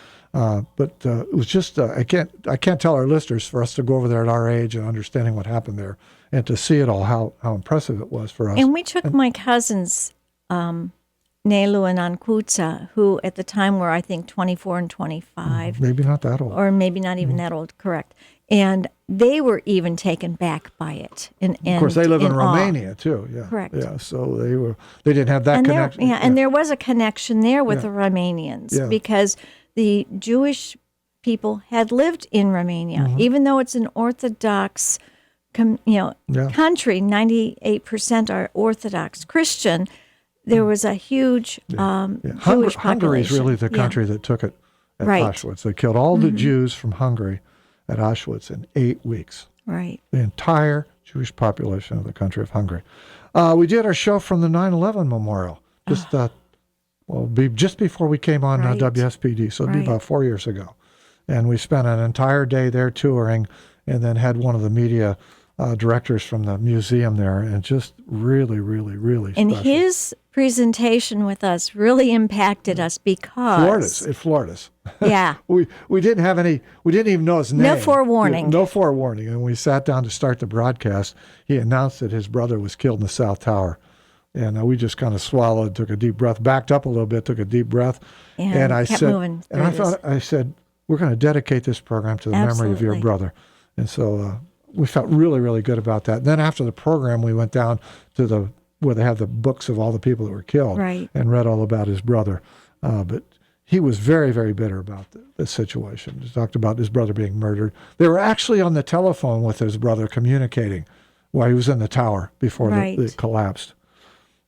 S1: But it was just I can't tell our listeners for us to go over there at our age and understanding what happened there and to see it all how impressive it was for us.
S2: And we took my cousins, Nelu and Ankutsa, who at the time were, I think, 24 and 25.
S1: Maybe not that old.
S2: Or maybe not even that old, correct. And they were even taken back by it. And
S1: of course, they live in
S2: awe.
S1: Romania too. Yeah,
S2: Correct.
S1: Yeah, so they didn't have that
S2: And
S1: connection.
S2: and there was a connection there with the Romanians because the Jewish people had lived in Romania, even though it's an Orthodox, country. 98% are Orthodox Christian. There was a huge Jewish population.
S1: Hungary is really the country that took it at Auschwitz. They killed all the Jews from Hungary at Auschwitz in 8 weeks.
S2: Right.
S1: The entire Jewish population of the country of Hungary. We did our show from the 9/11 memorial just before we came on WSPD, so it'd be about 4 years ago. And we spent an entire day there touring and then had one of the media directors from the museum there, and just really, really, really
S2: And
S1: special.
S2: his presentation with us really impacted us because...
S1: It floored us.
S2: Yeah.
S1: We didn't have any, we didn't even know his name.
S2: No forewarning.
S1: No forewarning. And we sat down to start the broadcast. He announced that his brother was killed in the South Tower. And we just kind of swallowed, took a deep breath, backed up a little bit, took a deep breath.
S2: And
S1: I
S2: kept
S1: said,
S2: moving
S1: and
S2: through
S1: I said, we're going to dedicate this program to the memory of your
S2: Absolutely.
S1: brother. And so we felt really, really good about that. And then after the program, we went down to where they have the books of all the people that were killed and read all about his brother. But he was very, very bitter about the situation. He talked about his brother being murdered. They were actually on the telephone with his brother communicating while he was in the tower before it collapsed.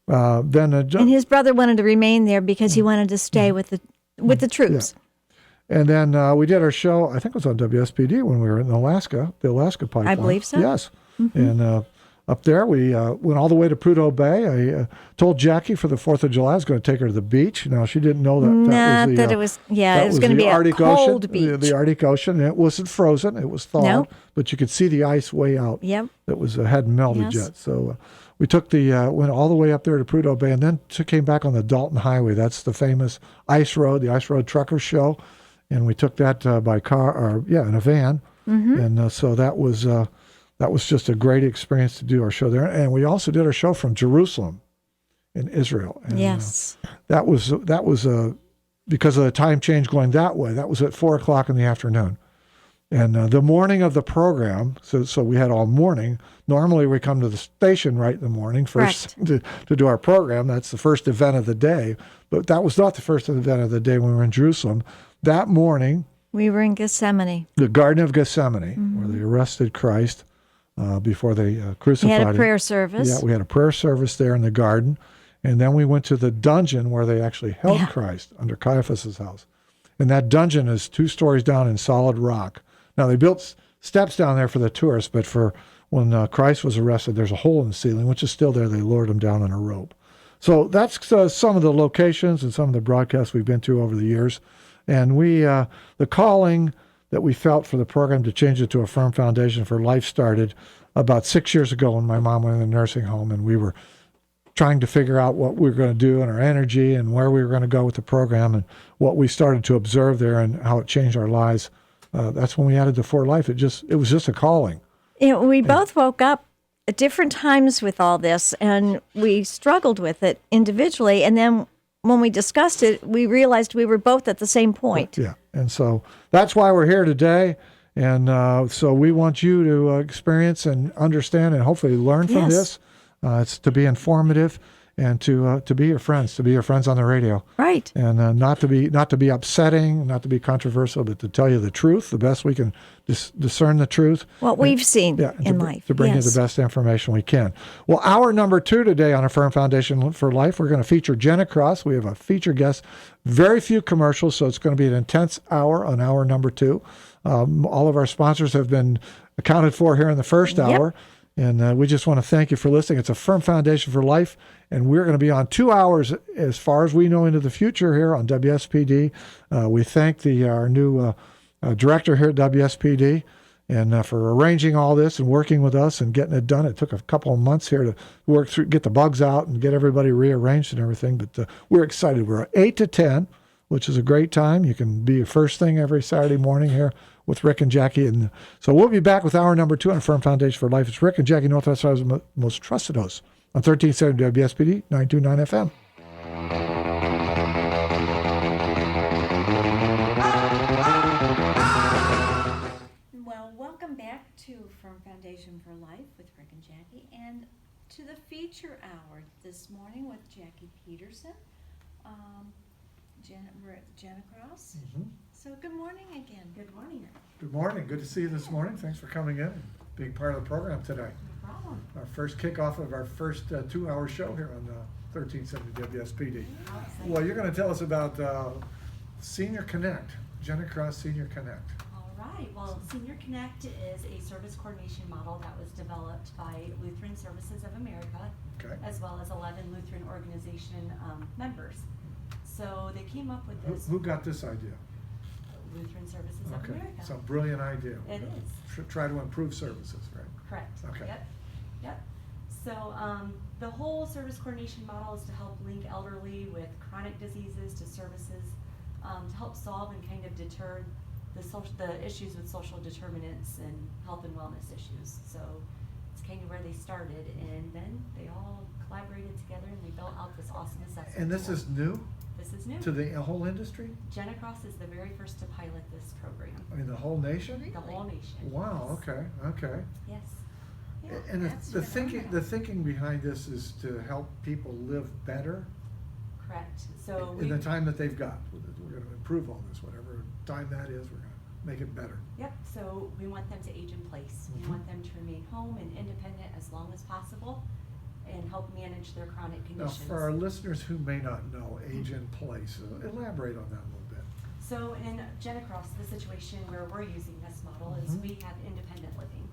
S1: And
S2: his brother wanted to remain there because he wanted to stay with the troops.
S1: Yeah. And then we did our show, I think it was on WSPD when we were in Alaska, the Alaska pipeline.
S2: I believe so.
S1: Yes. And up there, we went all the way to Prudhoe Bay. I told Jackie for the 4th of July I was going to take her to the beach. Now, she didn't know that
S2: it was going to be a cold beach.
S1: The Arctic Ocean. It wasn't frozen. It was thawed. But you could see the ice way out.
S2: Yep.
S1: That hadn't melted yet. So we took went all the way up there to Prudhoe Bay and then came back on the Dalton Highway. That's the famous ice road, the Ice Road Trucker Show. And we took that by car, in a van. And so that was just a great experience to do our show there. And we also did our show from Jerusalem in Israel. And,
S2: yes.
S1: That was because of the time change going that way. That was at 4:00 in the afternoon. And the morning of the program, so we had all morning. Normally we come to the station right in the morning first to do our program. That's the first event of the day. But that was not the first event of the day when we were in Jerusalem. That morning,
S2: we were in Gethsemane.
S1: The Garden of Gethsemane, where they arrested Christ before they crucified him.
S2: We had a prayer service.
S1: Yeah, we had a prayer service there in the garden. And then we went to the dungeon where they actually held Christ under Caiaphas's house. And that dungeon is 2 stories down in solid rock. Now, they built steps down there for the tourists, but for when Christ was arrested, there's a hole in the ceiling, which is still there. They lowered him down on a rope. So that's some of the locations and some of the broadcasts we've been to over the years. And the calling that we felt for the program to change it to a firm foundation for life started about 6 years ago when my mom went in the nursing home, and we were trying to figure out what we were going to do and our energy and where we were going to go with the program and what we started to observe there and how it changed our lives. That's when we added the For Life. It was just a calling.
S2: We both woke up at different times with all this, and we struggled with it individually. And then when we discussed it, we realized we were both at the same point.
S1: Yeah, and so that's why we're here today. And so we want you to experience and understand and hopefully learn from this. It's to be informative and to be your friends on the radio.
S2: Right.
S1: And not to be upsetting, not to be controversial, but to tell you the truth, the best we can discern the truth.
S2: What we've seen in life.
S1: To bring you the best information we can. Well, hour number 2 today on A Firm Foundation for Life, we're going to feature Genacross. We have a featured guest, very few commercials, so it's going to be an intense hour on hour number 2. All of our sponsors have been accounted for here in the first hour. And we just want to thank you for listening. It's A Firm Foundation for Life, and we're going to be on 2 hours as far as we know into the future here on WSPD. We thank our new director here at WSPD, and for arranging all this and working with us and getting it done. It took a couple of months here to work through, get the bugs out and get everybody rearranged and everything. But we're excited. We're 8 to 10, which is a great time. You can be your first thing every Saturday morning here with Rick and Jackie. And so we'll be back with hour number 2 on Firm Foundation for Life. It's Rick and Jackie, Northwest Ohio's most trusted hosts on 1370 WSPD, 929 FM.
S2: Well, welcome back to Firm Foundation for Life with Rick and Jackie, and to the feature hour this morning with Jackie Petersen, we're at Genacross. So good morning again. Good morning.
S1: Good morning. Good to see you this morning. Thanks for coming in and being part of the program today.
S2: No problem.
S1: Our first kickoff of our first 2-hour show here on 1370 WSPD. Well, you're going to tell us about Senior Connect, Genacross Senior Connect.
S8: All right. Well, Senior Connect is a service coordination model that was developed by Lutheran Services of America,
S1: Okay.
S8: as well as 11 Lutheran organization members. So they came up with this.
S1: Who got this idea?
S8: Lutheran Services of
S1: Okay,
S8: America.
S1: it's a brilliant idea.
S8: It is.
S1: Try to improve services, right?
S8: Correct.
S1: Okay.
S8: Yep. So the whole service coordination model is to help link elderly with chronic diseases to services, to help solve and kind of deter the issues with social determinants and health and wellness issues. So it's kind of where they started, and then they all collaborated together and they built out this awesome assessment.
S1: And this
S8: tool.
S1: is new
S8: This is new.
S1: to the whole industry?
S8: Genacross is the very first to pilot this program.
S1: I mean, the whole nation?
S8: The whole nation.
S1: Wow, okay.
S8: Yes. Yeah.
S1: And
S2: that's
S1: the thinking
S2: phenomenal.
S1: behind this is to help people live better
S8: Correct. So
S1: in the time that they've got. We're going to improve on this, whatever time that is, we're going to make it better.
S8: Yep, so we want them to age in place. We want them to remain home and independent as long as possible and help manage their chronic
S1: Now,
S8: conditions.
S1: for our listeners who may not know age in place, elaborate on that a little bit.
S8: So in Genacross, the situation where we're using this model is we have independent living.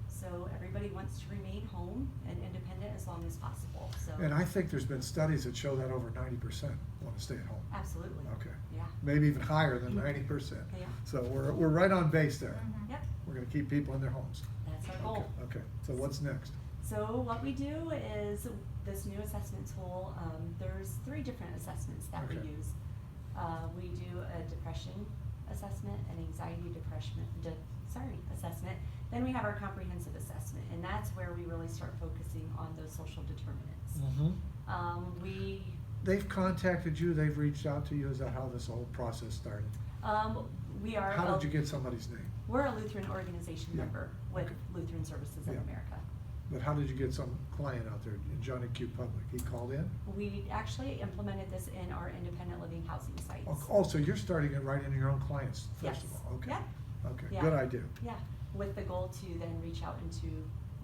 S8: So everybody wants to remain home and independent as long as possible, so.
S1: And I think there's been studies that show that over 90% want to stay at home.
S8: Absolutely.
S1: Okay.
S8: Yeah,
S1: Maybe even higher than 90%.
S8: Yeah.
S1: So we're right on base there.
S8: yep,
S1: We're going to keep people in their homes.
S8: that's our goal.
S1: Okay. So what's next?
S8: So what we do is this new assessment tool, there's 3 different assessments that we
S1: Okay.
S8: use. We do a depression assessment, an anxiety assessment. Then we have our comprehensive assessment, and that's where we really start focusing on those social determinants.
S1: They've contacted you, they've reached out to you. Is that how this whole process started?
S8: We are.
S1: How did you get somebody's name?
S8: We're a Lutheran organization
S1: Yeah.
S8: member with
S1: Okay.
S8: Lutheran Services of
S1: Yeah.
S8: America.
S1: But how did you get some client out there, Johnny Q. Public? He called in?
S8: We actually implemented this in our independent living housing sites.
S1: Oh, so you're starting it right in your own clients, first of
S8: Yes.
S1: all? Okay.
S8: Yeah.
S1: Okay,
S8: Yeah.
S1: good idea.
S8: Yeah, with the goal to then reach out into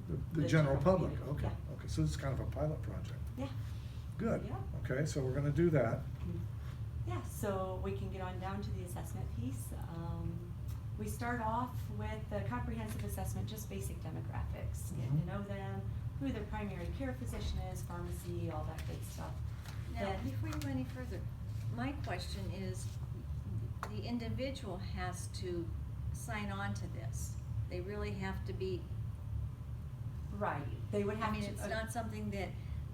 S1: The
S8: the
S1: general
S8: general
S1: public,
S8: community,
S1: okay.
S8: yeah.
S1: Okay, so this is kind of a pilot project.
S8: Yeah.
S1: Good.
S8: Yeah.
S1: Okay, so we're gonna do that.
S8: Yeah, so we can get on down to the assessment piece. We start off with the comprehensive assessment, just basic demographics, getting to know them, who their primary care physician is, pharmacy, all that good stuff.
S2: Now,
S8: Then-
S2: before you go any further, my question is, the individual has to sign on to this. They really have to be,
S8: Right, they would have
S2: I mean,
S8: to.
S2: it's not something that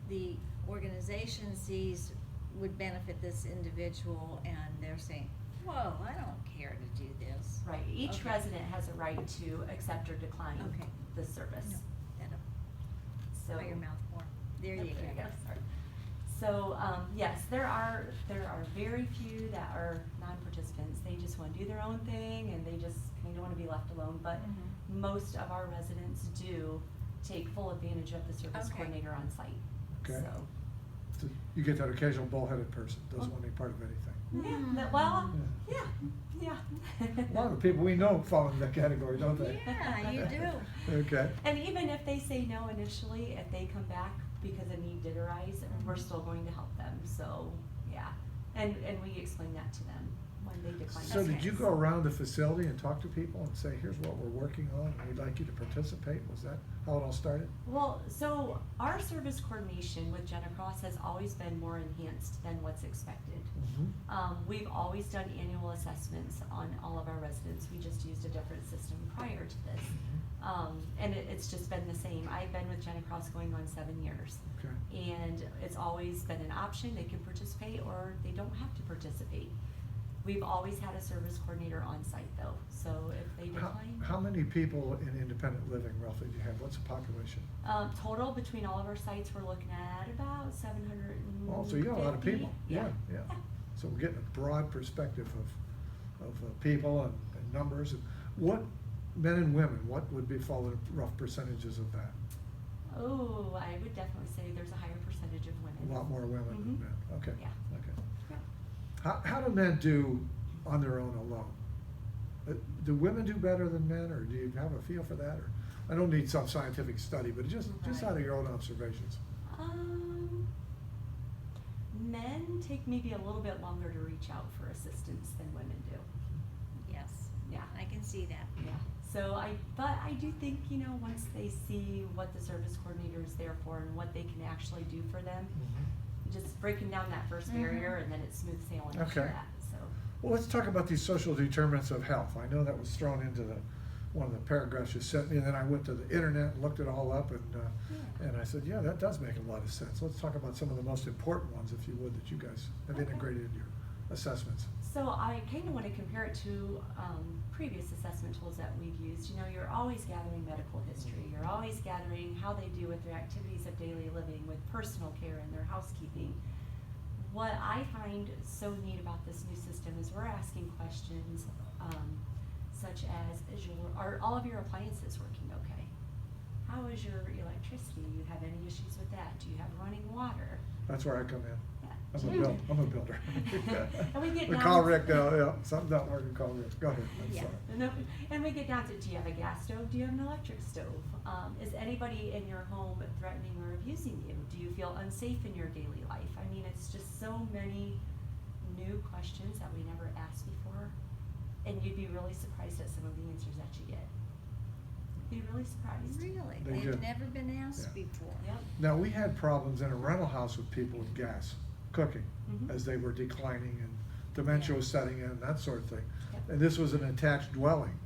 S2: the organization sees would benefit this individual and they're saying, whoa, I don't care to do this.
S8: Right, each
S2: Okay.
S8: resident has a right to accept or decline
S2: Okay.
S8: the service.
S2: No, that'll
S8: So.
S2: by your mouth more. There you
S8: There
S2: go.
S8: Sorry. So, yes, there are very few that are non-participants. They just want to do their own thing and they just kind of want to be left alone. But most of our residents do take full advantage of the service
S2: Okay.
S8: coordinator on site.
S1: Okay.
S8: So,
S1: So you get that occasional bullheaded person, doesn't want any part of anything.
S8: well, yeah.
S1: A lot of the people we know fall in that category, don't they?
S2: Yeah, you do.
S1: Okay.
S8: And even if they say no initially, if they come back because a need did arise, we're still going to help them. So, yeah. And we explain that to them. when they decline.
S1: So did you
S8: service.
S1: go around the facility and talk to people and say, here's what we're working on, and we'd like you to participate? Was that how it all started?
S8: Well, so our service coordination with Genacross has always been more enhanced than what's expected. We've always done annual assessments on all of our residents. We just used a different system prior to this. And it's just been the same. I've been with Genacross going on 7 years.
S1: Okay.
S8: And it's always been an option. They can participate or they don't have to participate. We've always had a service coordinator on site though, so if they decline.
S1: How many people in independent living roughly do you have? What's the population?
S8: Total between all of our sites, we're looking at about 700.
S1: Oh, so you got a lot of people.
S8: Yeah.
S1: So we're getting a broad perspective of people and numbers. And what, men and women, what would be fall in rough percentages of that?
S8: Oh, I would definitely say there's a higher percentage of women.
S1: A lot more women than men. Okay.
S8: Yeah.
S1: Okay.
S8: Yeah.
S1: How do men do on their own alone? Do women do better than men, or do you have a feel for that? Or I don't need some scientific study, but just
S8: Right.
S1: out of your own observations.
S8: Men take maybe a little bit longer to reach out for assistance than women do.
S2: Yes,
S8: Yeah.
S2: I can see that.
S8: Yeah. So but I do think, once they see what the service coordinator is there for and what they can actually do for them, just breaking down that first barrier and then it's smooth sailing after
S1: Okay.
S8: that, so.
S1: Well, let's talk about these social determinants of health. I know that was thrown into one of the paragraphs you sent me, and then I went to the internet and looked it all up, and I said, yeah, that does make a lot of sense. Let's talk about some of the most important ones, if you would, that you guys have integrated in your assessments.
S8: So I kind of want to compare it to previous assessment tools that we've used. You're always gathering medical history. You're always gathering how they do with their activities of daily living, with personal care and their housekeeping. What I find so neat about this new system is we're asking questions such as, are all of your appliances working okay? How is your electricity? Do you have any issues with that? Do you have running water?
S1: That's where I come in.
S8: Yeah.
S1: I'm a builder.
S8: And we get
S1: We
S8: down
S1: call
S8: to-
S1: Rick now, yeah, something's not working, call Rick. Go ahead, I'm
S8: Yeah,
S1: sorry.
S8: and we get down to, do you have a gas stove? Do you have an electric stove? Is anybody in your home threatening or abusing you? Do you feel unsafe in your daily life? I mean, it's just so many new questions that we never asked before, and you'd be really surprised at some of the answers that you get. You'd be really surprised.
S2: Really?
S1: They
S2: They've
S1: do.
S2: never been asked
S1: Yeah.
S2: before.
S8: Yep.
S1: Now, we had problems in a rental house with people with gas cooking as they were declining and dementia was setting in and that sort of thing.
S8: Yep.
S1: And this was an attached dwelling.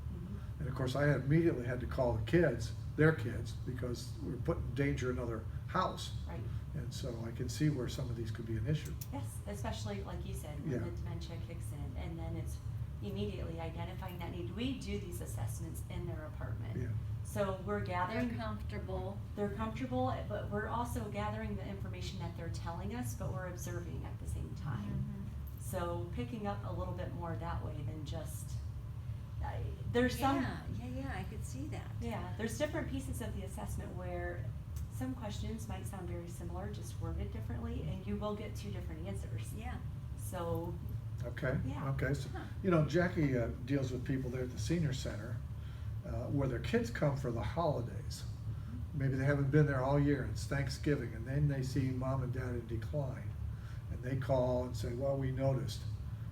S1: And of course, I immediately had to call the kids, their kids, because we were putting in danger another house.
S8: Right.
S1: And so I can see where some of these could be an issue.
S8: Yes, especially like you said, when
S1: Yeah.
S8: the dementia kicks in, and then it's immediately identifying that need. We do these assessments in their apartment.
S1: Yeah.
S8: So we're gathering.
S2: They're comfortable.
S8: They're comfortable, but we're also gathering the information that they're telling us, but we're observing at the same time. So picking up a little bit more that way than just, there's some.
S2: Yeah, I could see that.
S8: Yeah, there's different pieces of the assessment where some questions might sound very similar, just worded differently, and you will get two different answers.
S2: Yeah.
S8: So,
S1: Okay,
S8: Yeah.
S1: okay. So, Jackie deals with people there at the senior center where their kids come for the holidays. Maybe they haven't been there all year, it's Thanksgiving, and then they see mom and dad in decline. And they call and say, well, we noticed,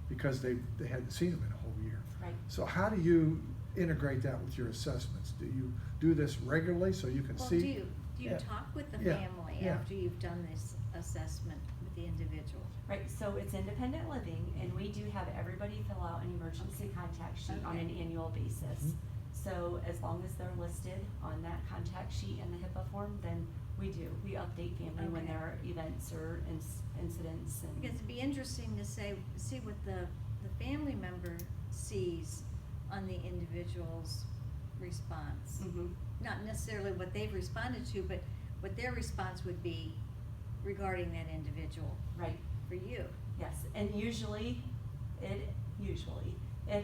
S1: because they hadn't seen them in a whole year.
S8: right.
S1: So how do you integrate that with your assessments? Do you do this regularly so you can
S2: Well,
S1: see?
S2: do you
S1: Yeah.
S2: talk with the
S1: Yeah,
S2: family
S1: yeah.
S2: after you've done this assessment with the individual?
S8: Right, so it's independent living, and we do have everybody fill out an emergency contact sheet on an
S2: Okay.
S8: annual basis. So as long as they're listed on that contact sheet in the HIPAA form, then we update family when
S2: Okay.
S8: there are events or incidents and.
S2: Because it'd be interesting to see what the family member sees on the individual's response.
S8: Mhm.
S2: Not necessarily what they've responded to, but what their response would be regarding that individual
S8: Right,
S2: for you.
S8: yes, and usually it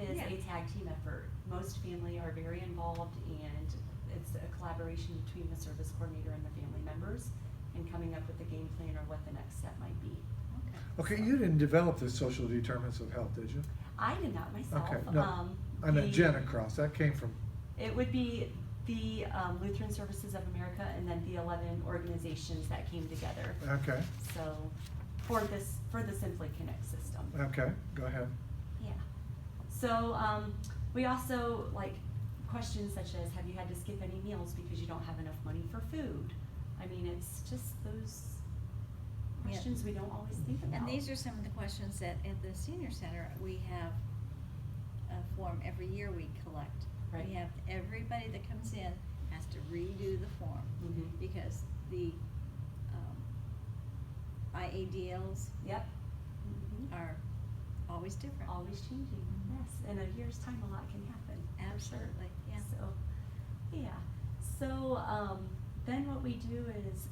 S8: is
S2: Yeah.
S8: a tag team effort. Most family are very involved, and it's a collaboration between the service coordinator and the family members and coming up with a game plan or what the next step might be.
S1: Okay, you didn't develop the social determinants of health, did you?
S8: I did not myself.
S1: Okay, no, I meant Genacross, that came from,
S8: It would be the Lutheran Services of America and then the 11 organizations that came together.
S1: okay,
S8: So for the Simply Connect system.
S1: okay, go ahead.
S8: Yeah. So we also like questions such as, have you had to skip any meals because you don't have enough money for food? I mean, it's just those questions we don't always think about.
S2: And these are some of the questions that at the senior center, we have a form every year we collect.
S8: Right.
S2: We have, everybody that comes in has to redo the form
S8: Mhm.
S2: because the IADLs
S8: Yep. Mhm.
S2: are always different.
S8: Always changing.
S2: Mhm.
S8: Yes. In a year's time, a lot can happen. for sure.
S2: Absolutely, yeah.
S8: So, yeah. So then what we do is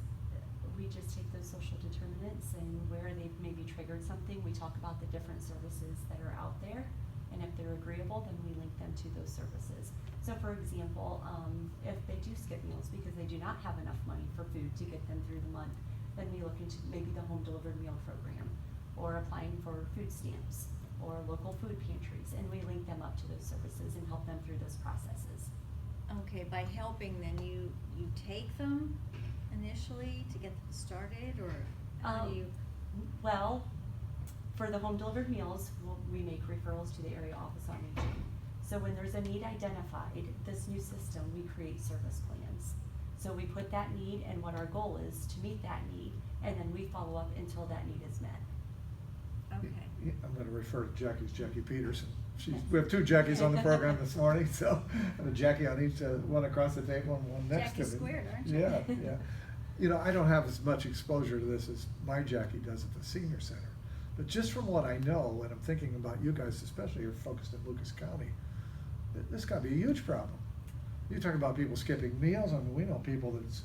S8: we just take those social determinants and where they've maybe triggered something, we talk about the different services that are out there. And if they're agreeable, then we link them to those services. So for example, if they do skip meals because they do not have enough money for food to get them through the month, then we look into maybe the home delivered meal program or applying for food stamps or local food pantries, and we link them up to those services and help them through those processes.
S2: Okay, by helping, then you take them initially to get them started, or how do you?
S8: Well, for the home delivered meals, we make referrals to the area office on aging. So when there's a need identified, this new system, we create service plans. So we put that need and what our goal is to meet that need, and then we follow up until that need is met.
S2: Okay.
S1: I'm going to refer to Jackie Petersen. We have two Jackies on the program this morning, so and a Jackie on each, one across the table and one next
S2: Jackie
S1: to me.
S2: squared, aren't you?
S1: Yeah, yeah. You know, I don't have as much exposure to this as my Jackie does at the senior center. But just from what I know, when I'm thinking about you guys, especially you're focused in Lucas County, this got to be a huge problem. You talk about people skipping meals. I mean, we know people that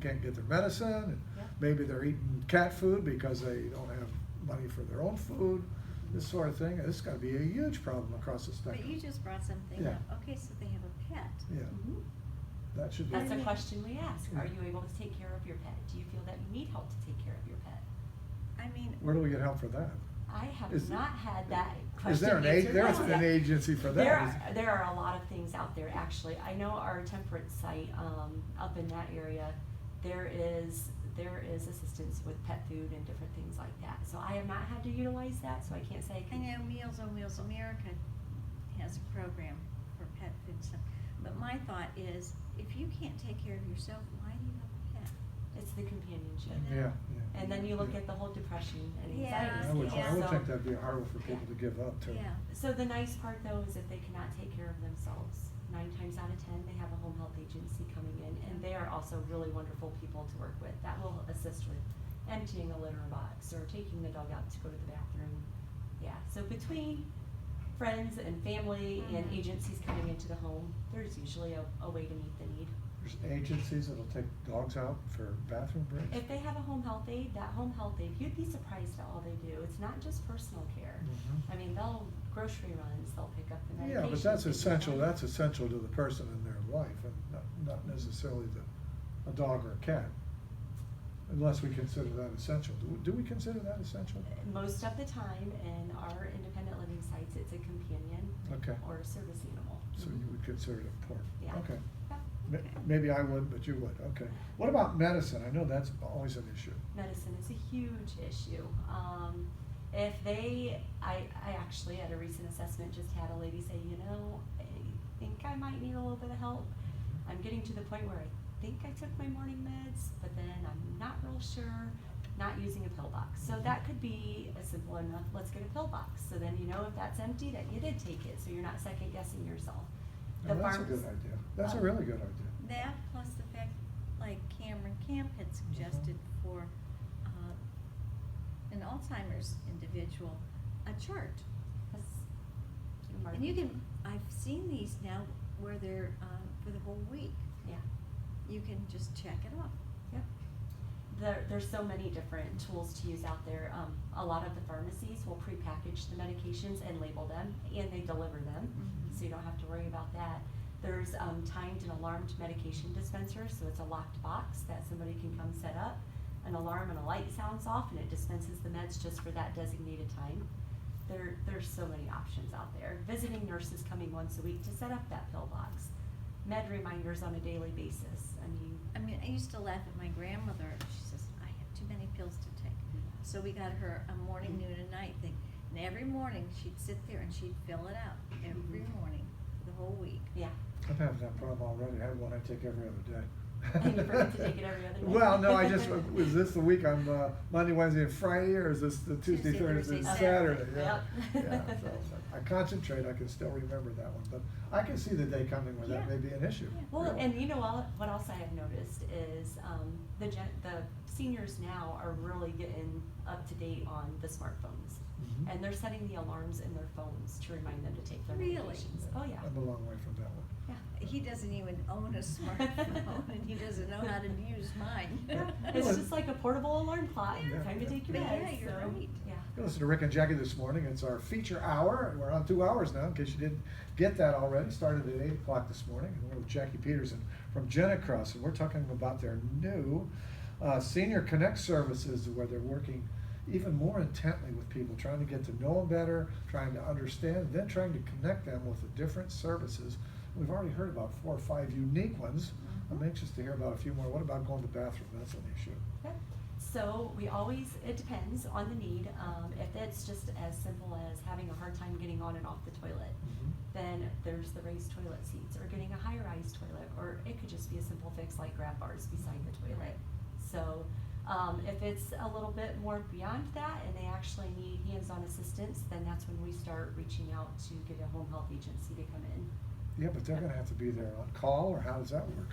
S1: can't get their medicine, and
S8: Yeah.
S1: maybe they're eating cat food because they don't have money for their own food. This sort of thing. This got to be a huge problem across the spectrum.
S2: But you just brought something
S1: Yeah.
S2: up. Okay, so they have a pet.
S1: Yeah,
S8: Mhm.
S1: that should be.
S8: That's a question we ask. Are
S1: Yeah.
S8: you able to take care of your pet? Do you feel that you need help to take care of your pet?
S2: I mean,
S1: Where do we get help for that?
S8: I have
S1: Is-
S8: not had that question
S1: Is there
S8: answered
S1: there's
S8: yet.
S1: an agency for that?
S8: There are a lot of things out there, actually. I know our temperance site, up in that area, there is assistance with pet food and different things like that. So I have not had to utilize that, so I can't say I
S2: I
S8: can.
S2: know Meals on Wheels America has a program for pet food stuff. But my thought is, if you can't take care of yourself, why do you have a pet?
S8: It's the companionship.
S2: You know?
S1: Yeah, yeah.
S8: And then you look
S1: Yeah.
S8: at the whole depression and
S2: Yeah,
S8: anxiety.
S1: I would
S8: scale.
S1: think that'd be hard for people to give up too.
S2: Yeah.
S8: So the nice part though is if they cannot take care of themselves, 9 times out of 10, they have a home health agency coming in, and they are also really wonderful people to work with that will assist with emptying a litter box or taking the dog out to go to the bathroom. Yeah, so between friends and family and agencies coming into the home, there's usually a way to meet the need.
S1: There's agencies that'll take dogs out for bathroom breaks.
S8: If they have a home health aide, that home health aide, you'd be surprised at all they do. It's not just personal care.
S1: Mhm.
S8: I mean, they'll grocery runs, they'll pick up the medication.
S1: Yeah, but that's essential, that's essential to the person in their life, and not necessarily a dog or a cat. Unless we consider that essential. Do we consider that essential?
S8: Most of the time in our independent living sites, it's a companion
S1: Okay,
S8: or a service animal.
S1: so you would consider it important?
S8: Yeah.
S1: Okay.
S8: Yeah.
S1: Maybe I wouldn't, but you would, okay. What about medicine? I know that's always an issue.
S8: Medicine is a huge issue. I actually at a recent assessment just had a lady say, you know, I think I might need a little bit of help. I'm getting to the point where I think I took my morning meds, but then I'm not real sure, not using a pill box. So that could be a simple enough, let's get a pill box. So then you know if that's empty that you did take it, so you're not second guessing yourself.
S1: Oh, that's a good idea. That's a really good idea.
S2: That plus the fact, like Cameron Camp had suggested for an Alzheimer's individual, a chart. And you can, I've seen these now where they're for the whole week.
S8: Yeah.
S2: You can just check it off.
S8: Yep. There's so many different tools to use out there. A lot of the pharmacies will prepackage the medications and label them, and they deliver them, so you don't have to worry about that. There's timed and alarmed medication dispensers, so it's a locked box that somebody can come set up. An alarm and a light sounds off, and it dispenses the meds just for that designated time. There's so many options out there. Visiting nurses coming once a week to set up that pill box. Med reminders on a daily basis.
S2: I mean, I used to laugh at my grandmother. She says, I have too many pills to take. So we got her a morning, noon, and night thing. And every morning, she'd sit there and she'd fill it out every morning for the whole week.
S8: Yeah.
S1: I'm having that problem already. I have one I take every other day.
S8: And you forget to take it every other day.
S1: Well, no, is this the week I'm Monday, Wednesday, and Friday, or is this the Tuesday, Thursday, and Saturday? Yeah. Yeah. So I concentrate, I can still remember that one, but I can see the day coming where that may be an issue.
S8: Well,
S1: really.
S8: and you know what else I have noticed is the seniors now are really getting up to date on the smartphones.
S1: Mhm.
S8: And they're setting the alarms in their phones to remind them to take their
S2: Really?
S8: medications. Oh, yeah.
S1: I'm a long way from that one.
S8: Yeah.
S2: He doesn't even own a smartphone, and he doesn't know how to use mine.
S8: Yeah. It's just like a portable alarm clock.
S1: Yeah.
S8: Time to take your
S2: But
S8: meds.
S2: yeah, you're
S8: so,
S2: right.
S8: Yeah.
S1: You listen to Rick and Jackie this morning. It's our feature hour, and we're on 2 hours now, in case you didn't get that already. Started at 8 o'clock this morning, and we're with Jackie Petersen from Genacross, and we're talking about their new Senior Connect services, where they're working even more intently with people, trying to get to know them better, trying to understand, and then trying to connect them with the different services. We've already heard about 4 or 5 unique ones. I'm anxious to hear about a few more. What about going to the bathroom? That's an issue.
S8: Okay. So it depends on the need. If it's just as simple as having a hard time getting on and off the toilet, then there's the raised toilet seats, or getting a high-rise toilet, or it could just be a simple fix like grab bars beside the toilet. So if it's a little bit more beyond that and they actually need hands-on assistance, then that's when we start reaching out to get a home health agency to come in.
S1: Yeah, but they're gonna have to be there on call, or how does that work?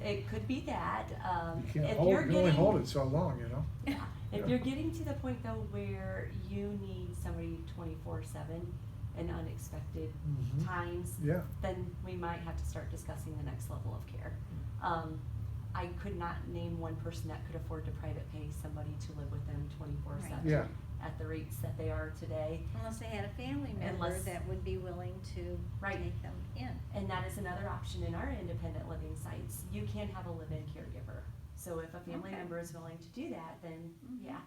S8: It could be that.
S1: You can't
S8: if
S1: hold,
S8: you're
S1: you can only
S8: getting-
S1: hold it so long, you know?
S8: Yeah. If
S1: Yeah.
S8: you're getting to the point though where you need somebody 24/7 in unexpected
S1: Mhm.
S8: times,
S1: Yeah.
S8: then we might have to start discussing the next level of care. I could not name one person that could afford to private pay somebody to live with them 24/7
S1: Yeah.
S8: at the rates that they are today.
S2: Unless they had a family member
S8: Unless-
S2: that would be willing to
S8: Right.
S2: take them in.
S8: And that is another option in our independent living sites. You can have a live-in caregiver. So if a family
S2: Okay.
S8: member is willing to do that, then yeah.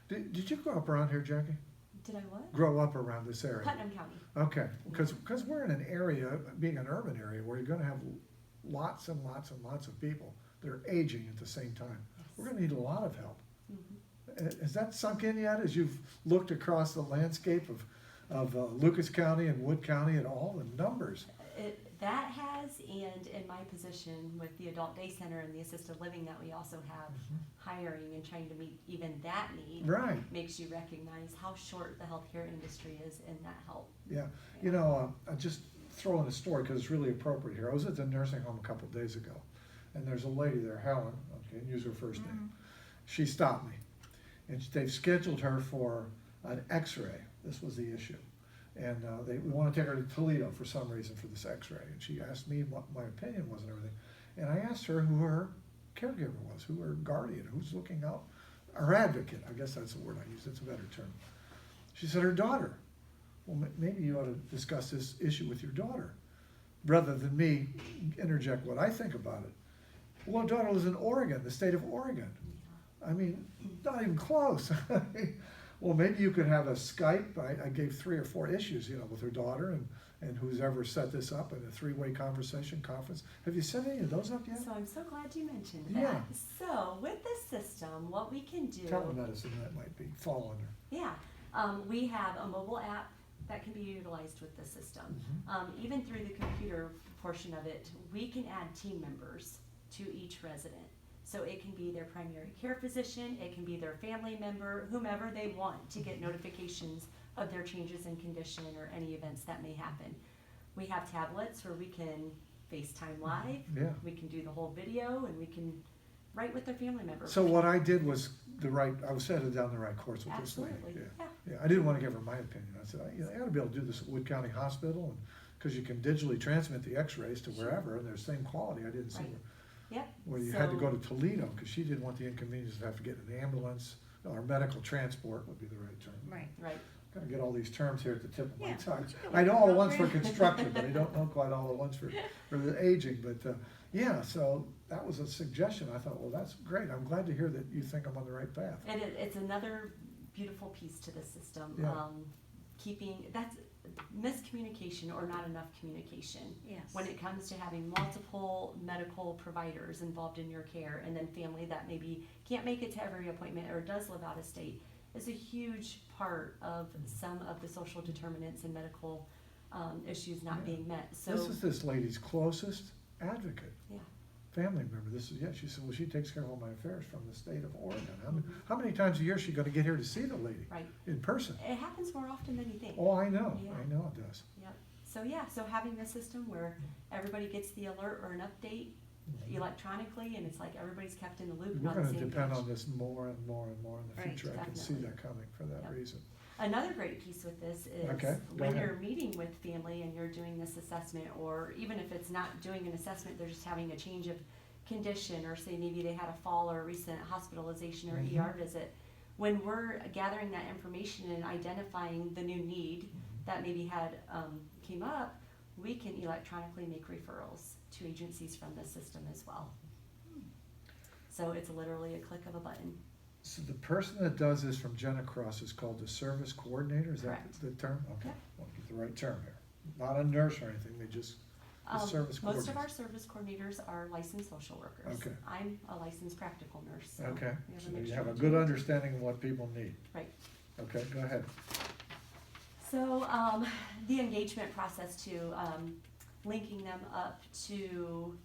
S1: Did you grow up around here, Jackie?
S8: Did I what?
S1: Grow up around this area?
S8: Putnam County.
S1: Okay, because we're in an area, being an urban area, where you're gonna have lots and lots and lots of people that are aging at the same time. We're gonna need a lot of help. Has that sunk in yet, as you've looked across the landscape of Lucas County and Wood County and all the numbers?
S8: That has, and in my position with the adult day center and the assisted living that we also have, hiring and trying to meet even that need
S1: Right.
S8: makes you recognize how short the healthcare industry is in that help.
S1: Yeah, you know, I just throw in a story because it's really appropriate here. I was at the nursing home a couple of days ago, and there's a lady there, Helen, okay, use her first name. She stopped me, and they've scheduled her for an x-ray. This was the issue. And we want to take her to Toledo for some reason for this x-ray. And she asked me what my opinion was and everything. And I asked her who her caregiver was, who her guardian, who's looking out, her advocate, I guess that's the word I use, it's a better term. She said her daughter. Well, maybe you ought to discuss this issue with your daughter, rather than me interject what I think about it. Well, her daughter lives in Oregon, the state of Oregon. I mean, not even close. Well, maybe you could have a Skype. I gave 3 or 4 issues, you know, with her daughter and who's ever set this up in a 3-way conversation conference. Have you set any of those up yet?
S8: So I'm so glad you mentioned
S1: Yeah.
S8: that. So with this system, what we can do.
S1: Telemedicine, that might be fall under.
S8: Yeah, we have a mobile app that can be utilized with the system. Even through the computer portion of it, we can add team members to each resident. So it can be their primary care physician, it can be their family member, whomever they want to get notifications of their changes in condition or any events that may happen. We have tablets where we can FaceTime live,
S1: Yeah.
S8: we can do the whole video, and we can write with their family member.
S1: So what I did was I was headed down the right course with this lady.
S8: Absolutely, yeah.
S1: Yeah, I didn't want to give her my opinion. I said, I ought to be able to do this at Wood County Hospital, because you can digitally transmit the x-rays to wherever, and they're the same quality. I didn't see
S8: Right. Yep.
S1: where you had to
S8: So-
S1: go to Toledo, because she didn't want the inconvenience of having to get an ambulance, or medical transport would be the right term.
S2: Right.
S8: Right.
S1: Gotta get all these terms here at the tip of my
S2: Yeah,
S1: tongue.
S2: but you
S1: I know all the ones for
S2: program.
S1: construction, but I don't know quite all the ones for the aging, but, yeah, so that was a suggestion. I thought, well, that's great. I'm glad to hear that you think I'm on the right path.
S8: And it's another beautiful piece to the system.
S1: Yeah.
S8: That's miscommunication or not enough communication.
S2: Yes.
S8: When it comes to having multiple medical providers involved in your care, and then family that maybe can't make it to every appointment or does live out of state, is a huge part of some of the social determinants and medical issues not being met. So
S1: This is this lady's closest advocate,
S8: yeah.
S1: family member. She said, well, she takes care of all my affairs from the state of Oregon. How many times a year is she gonna get here to see the lady?
S8: Right.
S1: In person?
S8: It happens more often than you think.
S1: Oh, I know,
S8: Yeah.
S1: I know it does.
S8: Yep. So having the system where everybody gets the alert or an update electronically, and it's like everybody's kept in the loop and
S1: We're
S8: on the
S1: gonna
S8: same
S1: depend
S8: page.
S1: on this more and more and more in the
S2: Right,
S1: future. I can see
S8: definitely.
S1: that coming for that
S8: Yep.
S1: reason.
S8: Another great piece with this is
S1: Okay, go
S8: when
S1: ahead.
S8: you're meeting with family and you're doing this assessment, or even if it's not doing an assessment, they're just having a change of condition, or say maybe they had a fall or a recent hospitalization or
S1: Mhm.
S8: ER visit. When we're gathering that information and identifying the new need that maybe had came up, we can electronically make referrals to agencies from the system as well. So it's literally a click of a button.
S1: So the person that does this from Genacross is called the service coordinator, is that
S8: Correct.
S1: the term? Okay,
S8: Yep.
S1: want to get the right term here. Not a nurse or anything, they just, the service
S8: Most of
S1: coordinator.
S8: our service coordinators are licensed social workers.
S1: Okay.
S8: I'm a licensed practical nurse. So
S1: Okay,
S8: we have
S1: so
S8: a
S1: you
S8: mixture
S1: have a
S8: of
S1: good
S8: two.
S1: understanding of what people need.
S8: Right.
S1: Okay, go ahead.
S8: So the engagement process too, linking them up to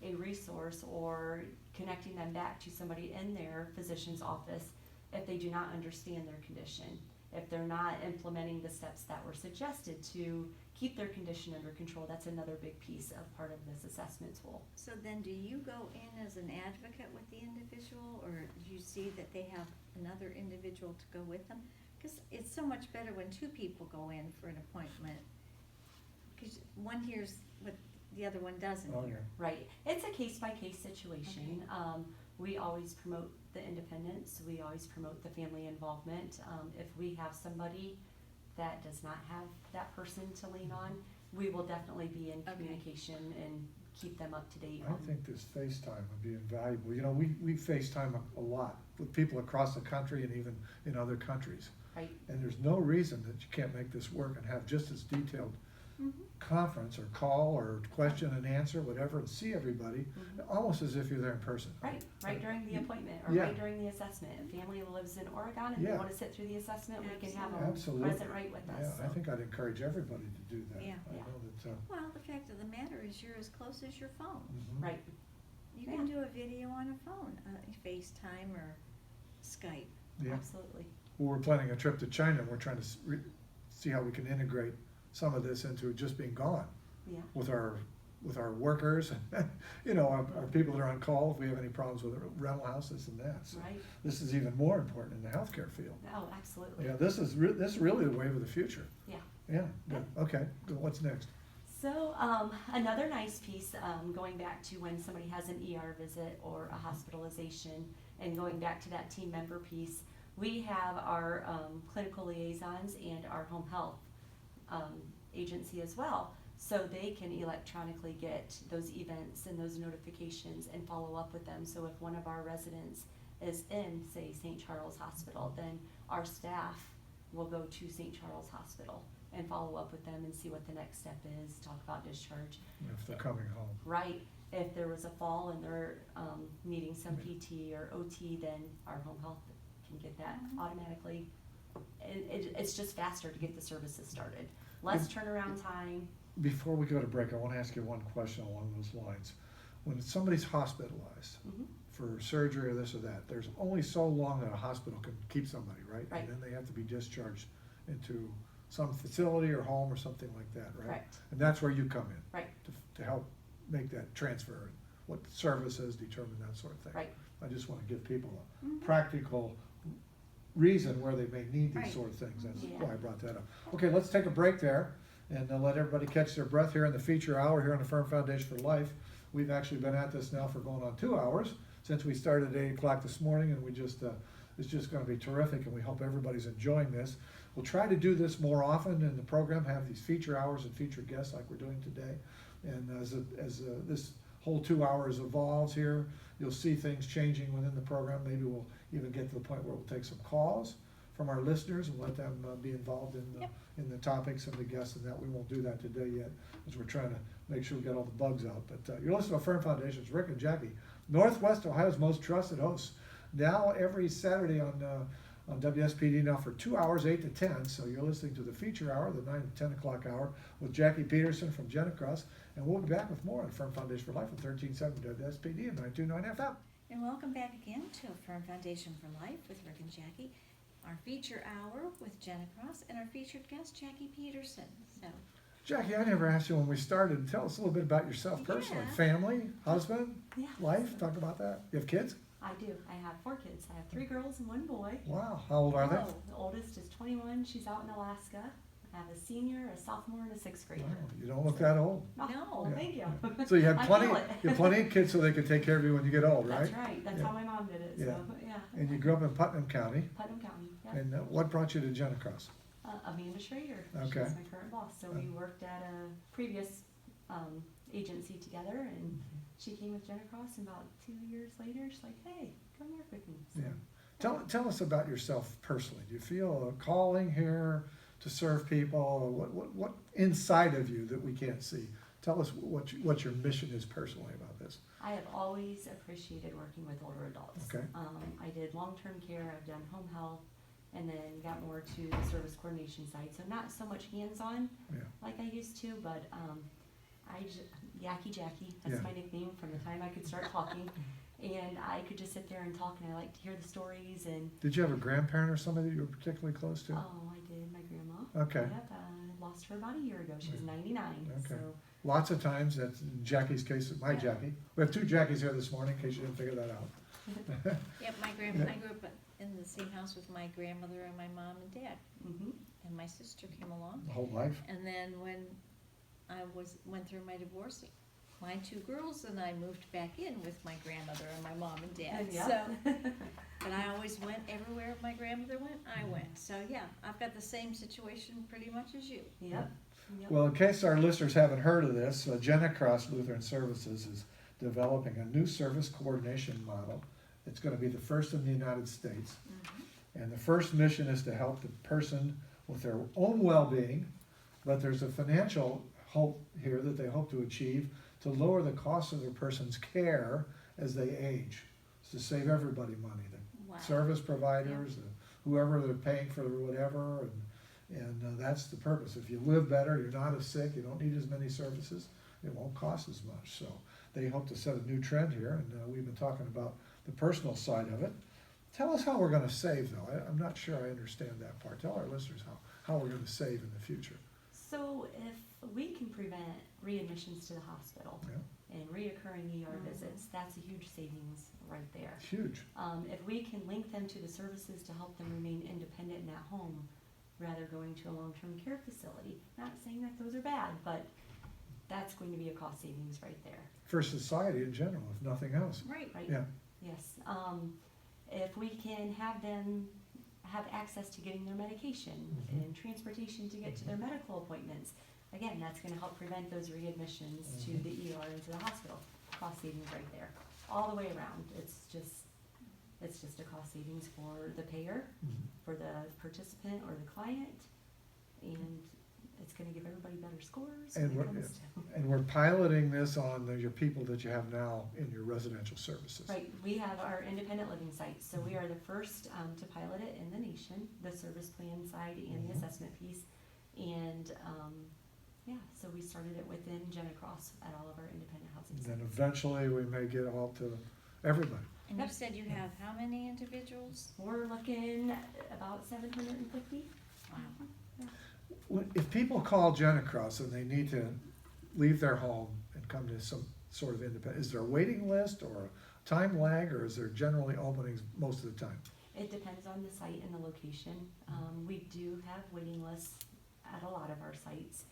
S8: a resource or connecting them back to somebody in their physician's office if they do not understand their condition, if they're not implementing the steps that were suggested to keep their condition under control. That's another big piece of part of this assessment tool.
S2: So then do you go in as an advocate with the individual, or do you see that they have another individual to go with them? Because it's so much better when two people go in for an appointment, because one hears what the other one doesn't
S1: Oh,
S2: hear.
S8: Right, it's a case-by-case situation. We always promote the independence, we always promote the family involvement. If we have somebody that does not have that person to lean on, we will definitely be in
S2: Okay.
S8: communication and keep them up to date.
S1: I think this FaceTime would be invaluable. You know, we FaceTime a lot with people across the country and even in other countries.
S8: Right,
S1: And there's no reason that you can't make this work and have just as detailed conference or call or question and answer, whatever, and see everybody, almost as if you're there in person.
S8: right during the appointment or
S1: Yeah.
S8: right during the assessment. If family lives in Oregon and they
S1: Yeah.
S8: wanna sit through the assessment, we can have them
S1: Absolutely.
S8: present right with us.
S1: Yeah, I think I'd encourage everybody to do that.
S2: Yeah.
S1: I
S8: Yeah.
S1: know that,
S2: Well, the fact of the matter is you're as close as your phone.
S8: Right,
S2: You can do a video on a phone, FaceTime or Skype.
S1: Yeah.
S8: absolutely.
S1: Well, we're planning a trip to China, and we're trying to see how we can integrate some of this into just being gone
S8: Yeah,
S1: with our workers and, you know, our people that are on call, if we have any problems with rental houses and that. So
S8: right.
S1: this is even more important in the healthcare field.
S8: Oh, absolutely.
S1: Yeah, this is really the wave of the future.
S8: Yeah.
S1: Yeah, good. Okay, good. What's next?
S8: So another nice piece, going back to when somebody has an ER visit or a hospitalization, and going back to that team member piece, we have our clinical liaisons and our home health agency as well. So they can electronically get those events and those notifications and follow up with them. So if one of our residents is in, say, St. Charles Hospital, then our staff will go to St. Charles Hospital and follow up with them and see what the next step is, talk about discharge.
S1: If they're coming home.
S8: Right, if there was a fall and they're needing some PT or OT, then our home health can get that automatically. It's just faster to get the services started. Less turnaround time.
S1: Before we go to break, I want to ask you one question along those lines. When somebody's hospitalized for surgery or this or that, there's only so long that a hospital can keep somebody, right?
S8: Right.
S1: And then they have to be discharged into some facility or home or something like that, right?
S8: Correct.
S1: And that's where you come in.
S8: Right.
S1: To help make that transfer and what services determine that sort of thing.
S8: Right.
S1: I just want to give people a practical reason where they may need these
S2: Right.
S1: sort of things. That's
S8: Yeah.
S1: why I brought that up. Okay, let's take a break there and let everybody catch their breath here in the feature hour here on the Firm Foundation for Life. We've actually been at this now for going on 2 hours since we started at 8 o'clock this morning, and it's just going to be terrific, and we hope everybody's enjoying this. We'll try to do this more often in the program, have these feature hours and featured guests like we're doing today. And as this whole 2 hours evolves here, you'll see things changing within the program. Maybe we'll even get to the point where we'll take some calls from our listeners and let them be involved in the topics and the guests, and that we won't do that today yet, as we're trying to make sure we get all the bugs out. But you're listening to Firm Foundation's Rick and Jackie, Northwest Ohio's most trusted hosts. Now every Saturday on on WSPD now for 2 hours, 8 to 10. So you're listening to the feature hour, the 9 to 10 o'clock hour, with Jackie Petersen from Genacross. And we'll be back with more on Firm Foundation for Life with 1370 WSPD and 929 FM.
S2: And welcome back again to Firm Foundation for Life with Rick and Jackie. Our feature hour with Genacross and our featured guest, Jackie Petersen. So,
S1: Jackie, I never asked you when we started. Tell us a little bit about yourself personally.
S2: Yeah.
S1: Family, husband,
S8: Yeah.
S1: life. Talk about that. You have kids?
S8: I do. I have 4 kids. I have 3 girls and 1 boy.
S1: Wow. How old are they?
S8: Oh, the oldest is 21. She's out in Alaska. I have a senior, a sophomore, and a 6th grader.
S1: Wow, you don't look that old.
S8: Oh,
S2: No.
S8: well, thank you.
S1: So you had
S8: I
S1: plenty.
S8: feel it.
S1: You have plenty of kids, so they can take care of you when you get old, right?
S8: That's right. That's
S1: Yeah.
S8: how my mom did it. So, yeah.
S1: And you grew up in Putnam County.
S8: Putnam County. Yeah.
S1: And what brought you to Genacross?
S8: Amanda Schrader.
S1: Okay.
S8: She's my current boss. So we worked at a previous agency together, and she came with Genacross, and about 2 years later, she's like, hey, come work with me. So,
S1: Yeah. Tell us about yourself personally. Do you feel a calling here to serve people? What inside of you that we can't see? Tell us what your mission is personally about this.
S8: I have always appreciated working with older adults.
S1: Okay.
S8: I did long-term care, I've done home health, and then got more to the service coordination side. So not so much hands-on
S1: Yeah.
S8: like I used to, but Jackie, that's
S1: Yeah.
S8: my nickname from the time I could start talking. And I could just sit there and talk, and I like to hear the stories. And
S1: Did you have a grandparent or somebody that you were particularly close to?
S8: oh, I did, my grandma.
S1: Okay.
S8: Yep, I lost her about a year ago. She was 99.
S1: Okay.
S8: So
S1: Lots of times, that's in Jackie's case, my
S8: Yeah.
S1: Jackie. We have 2 Jackies here this morning, in case you didn't figure that out.
S2: yep, I grew up in the same house with my grandmother and my mom and dad.
S8: mhm.
S2: And my sister came along.
S1: The whole life.
S2: And then when I went through my divorce, my 2 girls and I moved back in with my grandmother and my mom and dad.
S8: Yeah.
S2: So, but I always went everywhere my grandmother went, I went. So yeah, I've got the same situation pretty much as you.
S8: Yep. Yep.
S1: Well, in case our listeners haven't heard of this, Genacross Lutheran Services is developing a new service coordination model. It's going to be the first in the United States. And the first mission is to help the person with their own well-being, but there's a financial hope here that they hope to achieve to lower the cost of the person's care as they age. It's to save everybody money, the
S2: Wow.
S1: service providers, whoever they're paying for whatever, and that's the purpose. If you live better, you're not as sick, you don't need as many services, it won't cost as much. So they hope to set a new trend here, and we've been talking about the personal side of it. Tell us how we're going to save, though. I'm not sure I understand that part. Tell our listeners how we're going to save in the future.
S8: So if we can prevent readmissions to the hospital
S1: Yeah.
S8: and reoccurring ER visits, that's a huge savings right there.
S1: It's huge.
S8: If we can link them to the services to help them remain independent and at home, rather going to a long-term care facility, not saying that those are bad, but that's going to be a cost savings right there.
S1: For society in general, if nothing else.
S2: Right.
S8: Right?
S1: Yeah.
S8: Yes. If we can have them have access to getting their medication and transportation to get to their medical appointments, again, that's going to help prevent those readmissions to the ER and to the hospital. Cost savings right there, all the way around. It's just a cost savings for the payer, for the participant or the client, and it's going to give everybody better scores.
S1: And
S8: when it comes to
S1: And we're piloting this on your people that you have now in your residential services.
S8: Right, we have our independent living sites, so we are the first to pilot it in the nation, the service plan side and the assessment piece. And, yeah, so we started it within Genacross at all of our independent housing
S1: And
S8: sites.
S1: then eventually we may get it all to everybody.
S2: And you said you have how many individuals?
S8: We're looking at about 750.
S2: Wow.
S1: If people call Genacross and they need to leave their home and come to some sort of independent, is there a waiting list or a time lag, or is there generally openings most of the time?
S8: It depends on the site and the location. We do have waiting lists at a lot of our sites.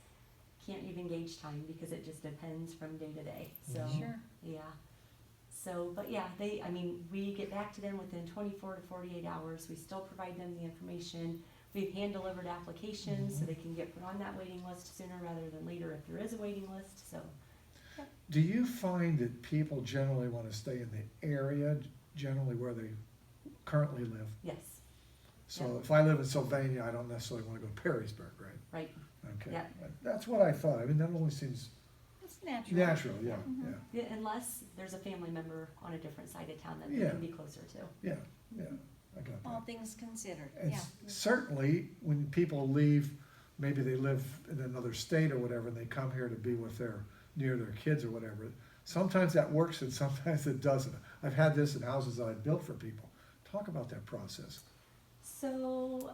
S8: Can't even gauge time because it just depends from day to day, so.
S2: Sure.
S8: Yeah. So, but yeah, we get back to them within 24 to 48 hours. We still provide them the information. We've hand-delivered applications so they can get put on that waiting list sooner rather than later if there is a waiting list, so.
S1: Do you find that people generally want to stay in the area, generally where they currently live?
S8: Yes,
S1: So
S8: Yeah.
S1: if I live in Sylvania, I don't necessarily want to go to Perrysburg, right?
S8: right.
S1: Okay.
S8: Yeah.
S1: That's what I thought. I mean, that only seems
S2: It's natural.
S1: natural, yeah,
S8: Yeah, unless there's a family member on a different side of town that they
S1: Yeah.
S8: can be closer to.
S1: yeah. I got
S2: All
S1: that.
S2: things considered,
S1: And
S2: yeah.
S1: certainly, when people leave, maybe they live in another state or whatever, and they come here to be with near their kids or whatever, sometimes that works and sometimes it doesn't. I've had this in houses that I built for people. Talk about that process.
S8: So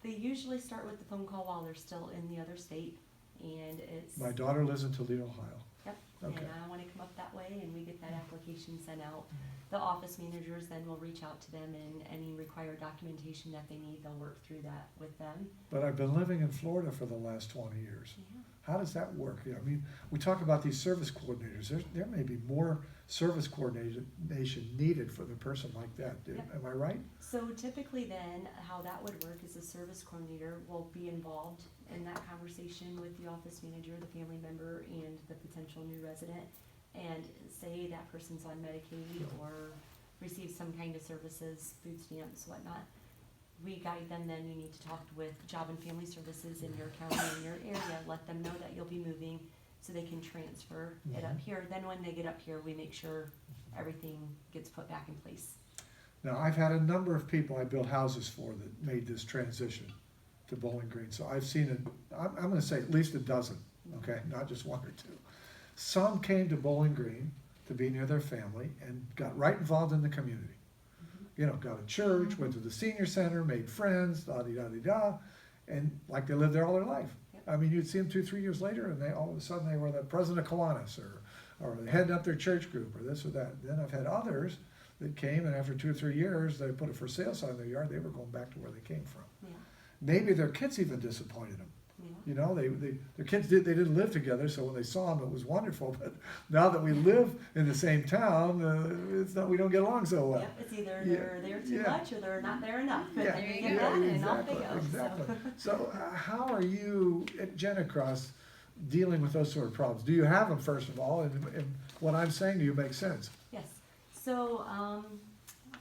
S8: they usually start with the phone call while they're still in the other state, and it's.
S1: My daughter lives in Toledo, Ohio.
S8: Yep,
S1: Okay.
S8: and I wanna come up that way, and we get that application sent out. The office managers then will reach out to them, and any required documentation that they need, they'll work through that with them.
S1: But I've been living in Florida for the last 20 years.
S8: Yeah.
S1: How does that work? I mean, we talk about these service coordinators. There may be more service coordination needed for the person like that.
S8: Yep.
S1: Am I right?
S8: So typically then, how that would work is a service coordinator will be involved in that conversation with the office manager, the family member, and the potential new resident. And say that person's on Medicaid or receives some kind of services, food stamps, whatnot. We guide them, then you need to talk with Job and Family Services in your county, in your area, let them know that you'll be moving so they can transfer it up here. Then when they get up here, we make sure everything gets put back in place.
S1: Now, I've had a number of people I built houses for that made this transition to Bowling Green. So I've seen it, I'm gonna say at least a dozen, okay, not just one or two. Some came to Bowling Green to be near their family and got right involved in the community. You know, got a church, went to the senior center, made friends, da-di-da-di-da, and like they lived there all their life.
S8: Yep.
S1: I mean, you'd see them 2-3 years later and all of a sudden they were the president of Kiwanis or heading up their church group or this or that. Then I've had others that came and after 2 or 3 years, they put a for sale sign in their yard, they were going back to where they came from.
S8: Yeah,
S1: Maybe their kids even disappointed them.
S8: yeah.
S1: You know, their kids didn't live together, so when they saw them, it was wonderful. But now that we live in the same town, we don't get along so well.
S8: Yep, it's either
S1: Yeah,
S8: they're there too
S1: yeah.
S8: much or they're not there enough. But
S1: Yeah,
S8: then you
S2: yeah,
S8: get that and off they
S1: exactly,
S8: go.
S1: exactly.
S8: So.
S1: So how are you at Genacross dealing with those sort of problems? Do you have them, first of all, and what I'm saying to you makes sense?
S8: Yes, so,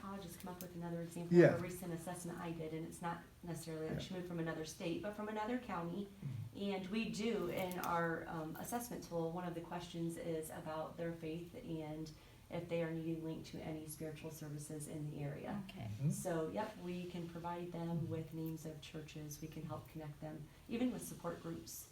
S8: I'll just come up with another example
S1: Yeah.
S8: of a recent assessment I did, and it's not necessarily like she moved from another state, but from another county. And we do, in our, assessment tool, one of the questions is about their faith and if they are needing linked to any spiritual services in the area.
S2: Okay.
S8: So, yep, we can provide them with names of churches, we can help connect them, even with support groups.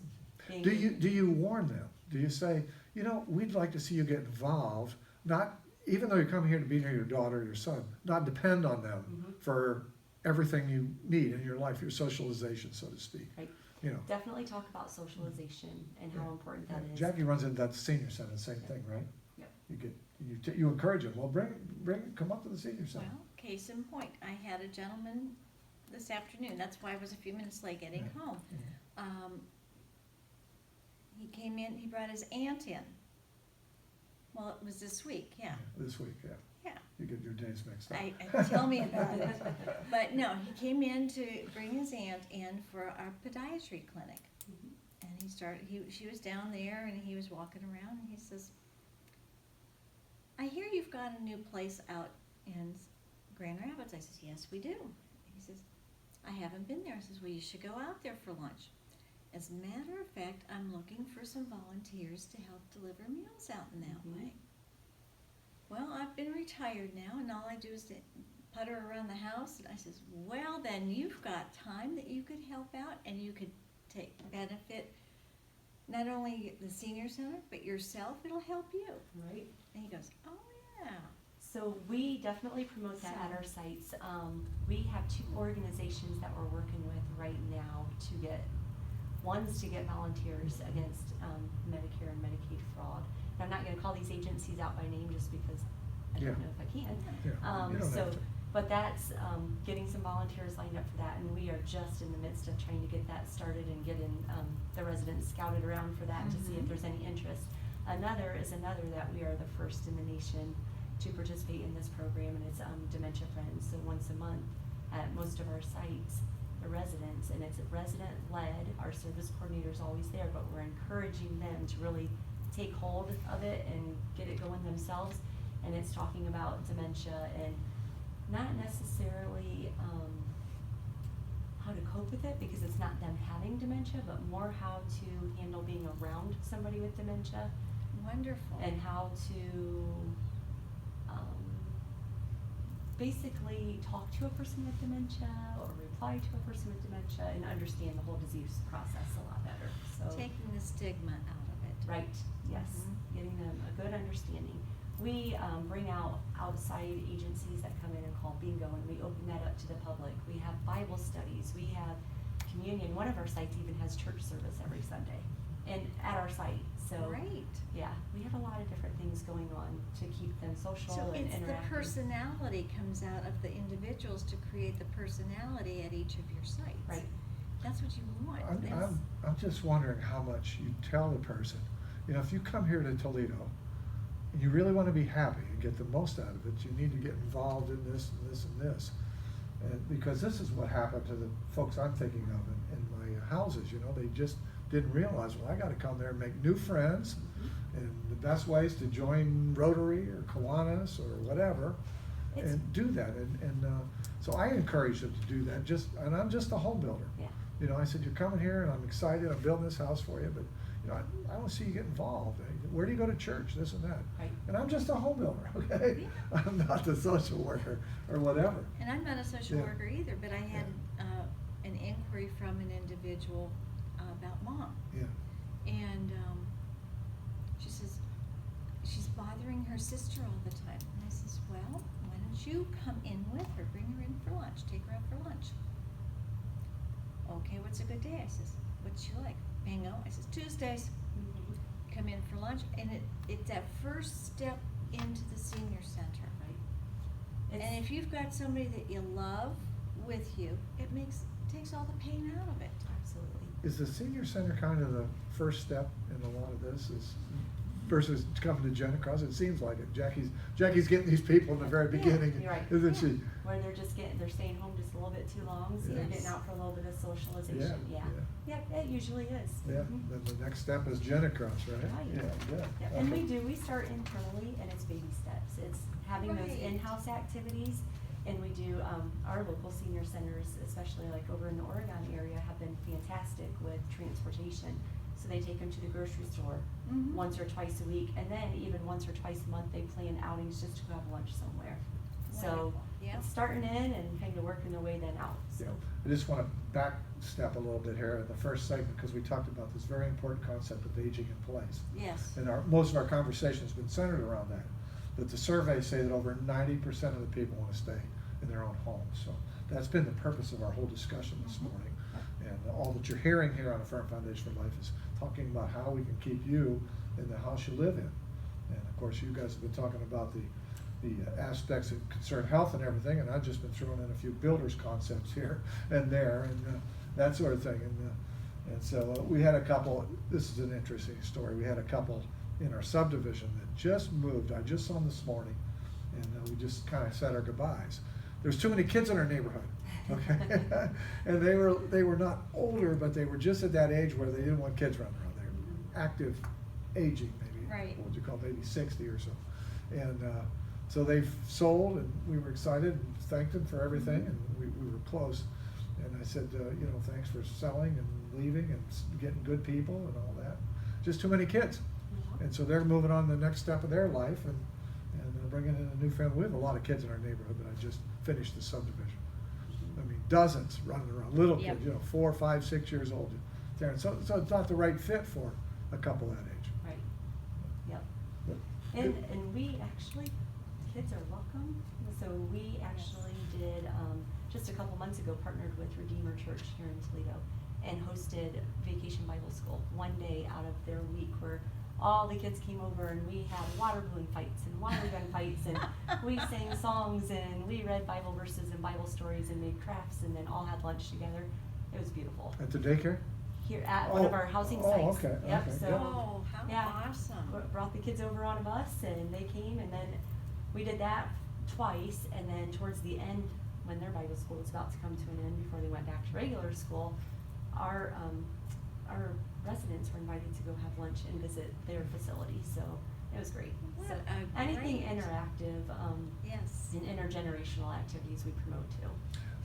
S8: Being-
S1: Do you warn them? Do you say, you know, we'd like to see you get involved, not, even though you're coming here to be near your daughter or your son, not depend on them for everything you need in your life, your socialization, so to speak.
S8: Right.
S1: You know.
S8: Definitely talk about socialization and how important that is.
S1: Jackie runs into that senior center, same thing, right?
S8: Yep.
S1: You encourage them, well, come up to the senior center.
S2: Well, case in point, I had a gentleman this afternoon, that's why I was a few minutes late getting home. He came in, he brought his aunt in. Well, it was this week, yeah,
S1: This week, yeah.
S2: yeah.
S1: You get your days mixed up.
S2: Tell me about it. But no, he came in to bring his aunt in for our podiatry clinic. And she was down there and he was walking around and he says, I hear you've got a new place out in Grand Rapids. I says, yes, we do. He says, I haven't been there. I says, well, you should go out there for lunch. As a matter of fact, I'm looking for some volunteers to help deliver meals out in that way. Well, I've been retired now, and all I do is to putter around the house. And I says, well, then you've got time that you could help out, and you could take benefit not only the senior center, but yourself. It'll help you.
S8: Right.
S2: And he goes, oh, yeah.
S8: So we definitely promote that at our sites. We have 2 organizations that we're working with right now to get volunteers against Medicare and Medicaid fraud. And I'm not going to call these agencies out by name just because I don't know if I can.
S1: Yeah, you don't have to.
S8: But that's getting some volunteers lined up for that, and we are just in the midst of trying to get that started and getting the residents scouted around for that to see if there's any interest. Another that we are the first in the nation to participate in this program, and it's Dementia Friends. So once a month at most of our sites, the residents, and it's resident-led. Our service coordinator's always there, but we're encouraging them to really take hold of it and get it going themselves. And it's talking about dementia and not necessarily how to cope with it, because it's not them having dementia, but more how to handle being around somebody with dementia.
S2: Wonderful.
S8: And how to basically talk to a person with dementia or reply to a person with dementia and understand the whole disease process a lot better. So
S2: Taking the stigma out of it.
S8: right, yes, getting them a good understanding. We bring out outside agencies that come in and call bingo, and we open that up to the public. We have Bible studies, we have communion. One of our sites even has church service every Sunday, and at our site. So
S2: Great.
S8: yeah, we have a lot of different things going on to keep them social
S2: So
S8: and
S2: it's the
S8: interactive.
S2: personality comes out of the individuals to create the personality at each of your sites.
S8: Right.
S2: That's what you want. That's-
S1: I'm just wondering how much you tell the person. You know, if you come here to Toledo and you really want to be happy and get the most out of it, you need to get involved in this and this and this. And because this is what happened to the folks I'm thinking of in my houses. You know, they just didn't realize, well, I got to come there and make new friends. And the best way is to join Rotary or Kiwanis or whatever and do that. So I encourage them to do that. And I'm just a home builder.
S8: Yeah.
S1: You know, I said, you're coming here and I'm excited, I'm building this house for you, but, you know, I want to see you get involved. Where do you go to church, this and that?
S8: Right.
S1: And I'm just a home builder, okay? I'm not the social worker or whatever.
S2: And I'm not a social
S1: Yeah.
S2: worker either, but I had an inquiry from an individual about mom.
S1: Yeah.
S2: And she says, she's bothering her sister all the time. And I says, well, why don't you come in with her, bring her in for lunch, take her out for lunch. Okay, what's a good day? I says, what's she like? Bingo. I says, Tuesdays. Come in for lunch, and it's that first step into the senior center.
S8: Right.
S2: And if you've got somebody that you love with you, it takes all the pain out of it.
S8: Absolutely.
S1: Is the senior center kind of the first step in a lot of this versus coming to Genacross? It seems like it. Jackie's getting these people in the very beginning,
S8: you're right.
S1: isn't she?
S8: Where they're staying home just a little bit too long, so they're
S2: Yes.
S8: getting out for a little bit of socialization.
S1: Yeah,
S8: Yeah, it usually is.
S1: Yeah, then the next step is Genacross, right?
S8: Right.
S1: Yeah.
S8: Yeah, and we start internally, and it's baby steps. It's having those
S2: Right.
S8: in-house activities, and we do, our local senior centers, especially like over in the Oregon area, have been fantastic with transportation. So they take them to the grocery store
S2: Mhm.
S8: once or twice a week, and then even once or twice a month, they plan outings just to go have lunch somewhere. So
S2: Wonderful. Yeah.
S8: it's starting in and kind of working their way then out, so.
S1: Yeah. I just want to back step a little bit here in the first segment because we talked about this very important concept of aging in place.
S2: Yes.
S1: And most of our conversation has been centered around that. That the surveys say that over 90% of the people want to stay in their own homes. So that's been the purpose of our whole discussion this morning. And all that you're hearing here on A Firm Foundation for Life is talking about how we can keep you in the house you live in. And of course, you guys have been talking about the aspects that concern health and everything, and I've just been throwing in a few builders concepts here and there and that sort of thing. And so we had a couple, this is an interesting story, we had a couple in our subdivision that just moved. I just saw them this morning, and we just kind of said our goodbyes. There's too many kids in our neighborhood, okay? And they were not older, but they were just at that age where they didn't want kids running around. They were active aging, maybe,
S2: Right.
S1: what would you call, maybe 60 or so. And so they've sold, and we were excited and thanked them for everything, and we were close. And I said, thanks for selling and leaving and getting good people and all that. Just too many kids. And so they're moving on to the next step of their life and bringing in a new family. We have a lot of kids in our neighborhood, but I just finished the subdivision. I mean, dozens running around, little
S2: Yep.
S1: kids, 4, 5, 6 years old. There. And so it's not the right fit for a couple that age.
S8: Right, yep.
S1: But
S8: And we actually, kids are welcome, so we actually did, just a couple months ago, partnered with Redeemer Church here in Toledo and hosted Vacation Bible School, one day out of their week where all the kids came over and we had water balloon fights and water gun fights and we sang songs and we read Bible verses and Bible stories and made crafts and then all had lunch together. It was beautiful.
S1: At the daycare?
S8: Here at one of our housing sites.
S1: Oh, okay,
S8: Yep,
S1: okay,
S8: so.
S1: good.
S2: Oh, how
S8: Yeah.
S2: awesome.
S8: Brought the kids over on a bus and they came, and then we did that twice, and then towards the end, when their Bible school was about to come to an end before they went back to regular school, our residents were invited to go have lunch and visit their facility, so it was great.
S2: What
S8: So
S2: a
S8: anything
S2: great-
S8: interactive,
S2: Yes.
S8: and intergenerational activities we promote too.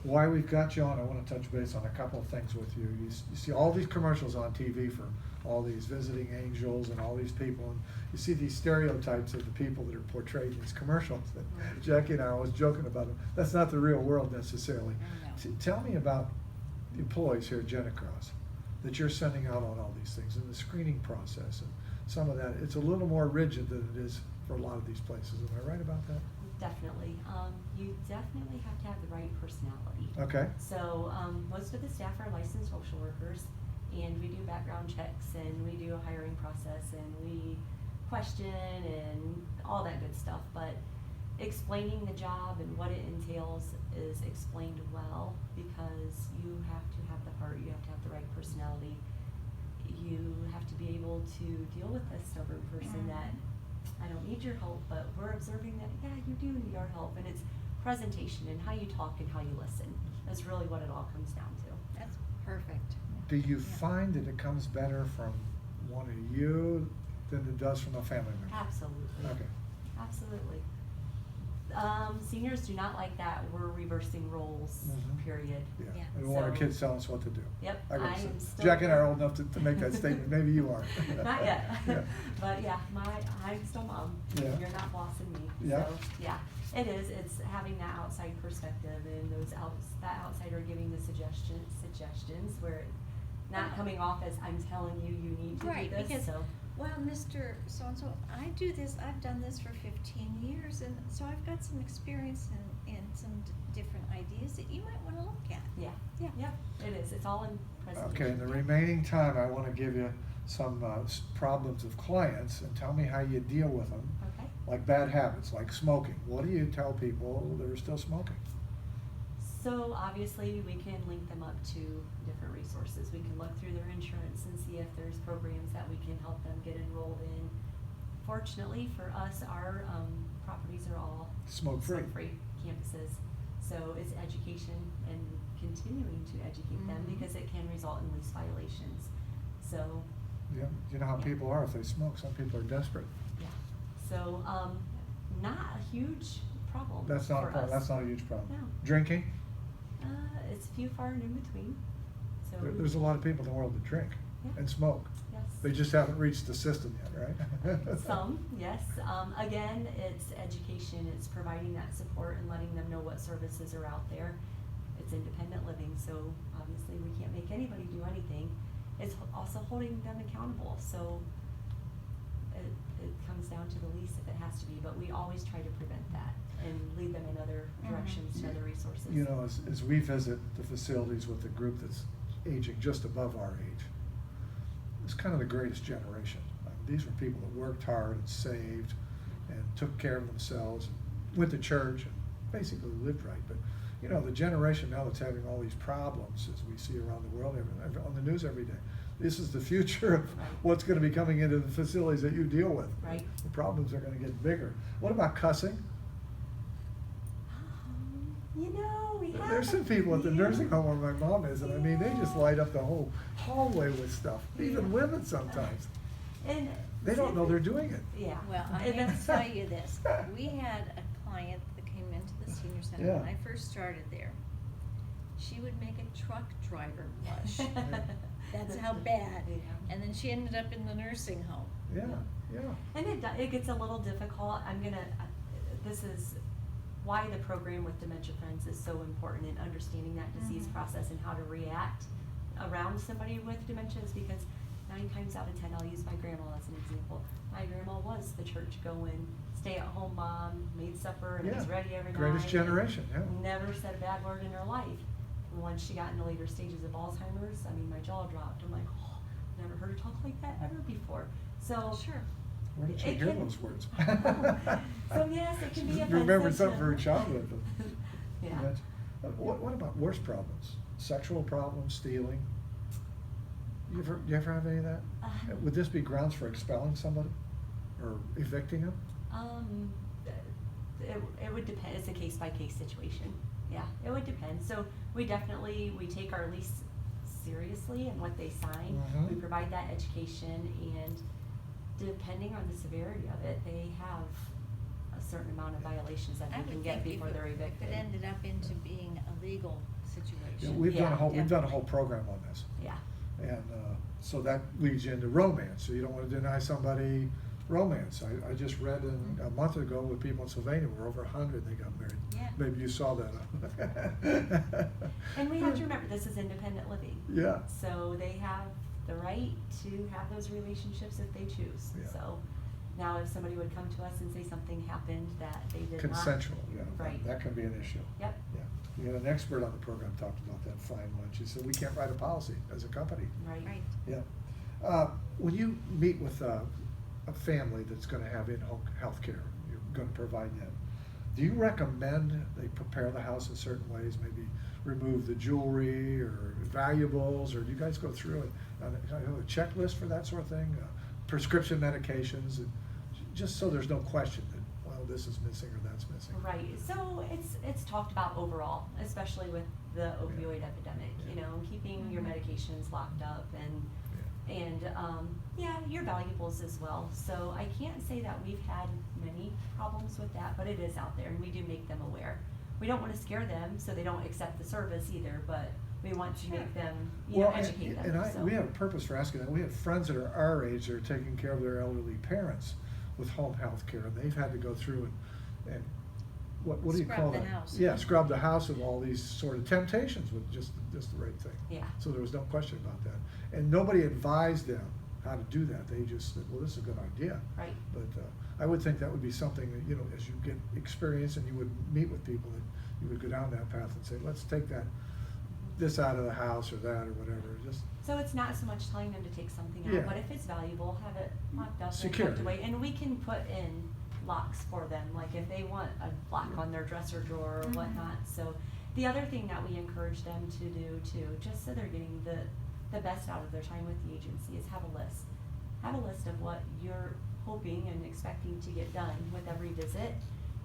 S1: Why we've got you on, I want to touch base on a couple of things with you. You see all these commercials on TV for all these visiting angels and all these people, and you see these stereotypes of the people that are portrayed in these commercials. That Jackie and I always joking about them. That's not the real world necessarily. Tell me about the employees here at Genacross that you're sending out on all these things and the screening process and some of that. It's a little more rigid than it is for a lot of these places. Am I right about that?
S8: Definitely. You definitely have to have the right personality.
S1: Okay.
S8: So most of the staff are licensed social workers, and we do background checks, and we do a hiring process, and we question and all that good stuff. But explaining the job and what it entails is explained well, because you have to have the heart, you have to have the right personality. You have to be able to deal with a stubborn person that, I don't need your help, but we're observing that, yeah, you do need our help. And it's presentation and how you talk and how you listen. That's really what it all comes down to.
S2: That's perfect.
S1: Do you find that it comes better from one of you than it does from a family member?
S8: Absolutely.
S1: Okay.
S8: Absolutely. Seniors do not like that. We're reversing roles, period.
S1: Yeah. We don't want our
S8: So-
S1: kids telling us what to do.
S8: Yep,
S1: I gotta
S8: I
S1: say.
S8: am still-
S1: Jack and I are old enough to make that statement. Maybe you are.
S8: Not yet.
S1: Yeah.
S8: But yeah, I'm still mom.
S1: Yeah.
S8: You're not bossing me.
S1: Yeah.
S8: So yeah, it is. It's having that outside perspective and that outsider giving the suggestions where it's not coming off as I'm telling you need to
S2: Right,
S8: do this.
S2: because,
S8: So
S2: well, Mr. So-and-so, I do this, I've done this for 15 years, and so I've got some experience and some different ideas that you might want to look at.
S8: yeah, it is. It's all in presentation.
S1: Okay, in the remaining time, I want to give you some problems of clients and tell me how you deal with them.
S8: Okay.
S1: Like bad habits, like smoking. What do you tell people that are still smoking?
S8: So obviously we can link them up to different resources. We can look through their insurance and see if there's programs that we can help them get enrolled in. Fortunately for us, our properties are all
S1: Smoke-free.
S8: smoke-free campuses. So it's education and continuing to educate them, because it can result in lease violations. So
S1: Yeah, you know how people are if they smoke. Some people are desperate.
S8: yeah, so not a huge problem.
S1: That's not a
S8: for
S1: problem.
S8: us.
S1: That's not a huge problem.
S8: No.
S1: Drinking?
S8: It's few far and in between. So
S1: There's a lot of people in the world that drink
S8: Yeah.
S1: and smoke.
S8: yes.
S1: They just haven't reached the system yet, right?
S8: Some, yes. Again, it's education, it's providing that support and letting them know what services are out there. It's independent living, so obviously we can't make anybody do anything. It's also holding them accountable, so it comes down to the lease if it has to be, but we always try to prevent that and lead them in other directions to other resources.
S1: You know, as we visit the facilities with a group that's aging just above our age, it's kind of the greatest generation. These were people that worked hard and saved and took care of themselves, went to church and basically lived right. But, you know, the generation now that's having all these problems, as we see around the world, on the news every day, this is the future of what's going to be coming into the facilities that you deal with.
S8: Right.
S1: The problems are going to get bigger. What about cussing?
S8: You know, we have
S1: There's some people at the nursing home where my mom is, and I mean, they just light up the whole hallway with stuff, even women sometimes.
S8: And
S1: They don't know they're doing it.
S8: Yeah.
S2: Well, I'm
S8: And
S2: going to
S8: that's-
S2: tell you this. We had a client that came into the senior center when
S1: Yeah.
S2: I first started there. She would make a truck driver blush. That's how bad.
S8: Yeah.
S2: And then she ended up in the nursing home.
S1: Yeah, yeah.
S8: And it gets a little difficult. This is why the program with Dementia Friends is so important in understanding that disease process and how to react around somebody with dementia, is because 9 times out of 10, I'll use my grandma as an example. My grandma was the church going, stay at home mom, made supper and was
S1: Yeah.
S8: ready every night.
S1: Greatest generation, yeah.
S8: Never said a bad word in her life. And once she got into later stages of Alzheimer's, I mean, my jaw dropped. I'm like, oh, never heard her talk like that ever before. So
S2: Sure.
S1: Where did she
S8: It
S1: hear
S8: can-
S1: those words?
S8: So yes, it can be
S1: You
S8: offensive.
S1: remember something from her childhood. But
S8: Yeah.
S1: what about worse problems? Sexual problems, stealing? You ever have any of that? Would this be grounds for expelling somebody or evicting them?
S8: It would depend. It's a case by case situation. Yeah, it would depend. So we take our lease seriously and what they sign.
S1: Mhm.
S8: We provide that education, and depending on the severity of it, they have a certain amount of violations that
S2: I
S8: they
S2: would
S8: can get
S2: think
S8: before they're
S2: if
S8: evicted.
S2: it ended up into being a legal
S1: Yeah,
S2: situation.
S1: we've done a
S8: Yeah,
S1: whole
S2: definitely.
S1: program on this,
S8: Yeah.
S1: and so that leads you into romance. So you don't want to deny somebody romance. I just read a month ago with people in Sylvania were over 100 they got married.
S8: Yeah.
S1: Maybe you saw that.
S8: And we have to remember, this is independent living.
S1: Yeah.
S8: So they have the right to have those relationships if they choose.
S1: Yeah.
S8: So now if somebody would come to us and say something happened that they did
S1: Consensual, yeah.
S8: not. Right.
S1: That can be an issue.
S8: Yep.
S1: Yeah. We had an expert on the program talked about that fine lunch. He said, we can't write a policy as a company.
S8: Right.
S1: Yeah. When you meet with a family that's going to have in-home health care, you're going to provide that. Do you recommend they prepare the house in certain ways, maybe remove the jewelry or valuables, or do you guys go through a checklist for that sort of thing? Prescription medications, just so there's no question that, well, this is missing or that's missing.
S8: Right. So it's talked about overall, especially with the opioid epidemic, you know, keeping your medications locked up and your valuables as well. So I can't say that we've had many problems with that, but it is out there and we do make them aware. We don't want to scare them so they don't accept the service either, but we want to make them, educate them.
S1: And we have a purpose for asking that. We have friends that are our age that are taking care of their elderly parents with home health care, and they've had to go through and what do you call that?
S5: Scrub the house.
S1: Yeah, scrub the house of all these sort of temptations with just the right thing.
S8: Yeah.
S1: So there was no question about that. And nobody advised them how to do that. They just said, well, this is a good idea.
S8: Right.
S1: But I would think that would be something that, you know, as you get experience and you would meet with people, that you would go down that path and say, let's take this out of the house or that or whatever. Just
S8: So it's not so much telling them to take something out,
S1: Yeah.
S8: but if it's valuable, have it locked up
S1: Secure.
S8: and tucked away. And we can put in locks for them, like if they want a lock on their dresser drawer or whatnot. So the other thing that we encourage them to do too, just so they're getting the best out of their time with the agency, is have a list. Have a list of what you're hoping and expecting to get done with every visit.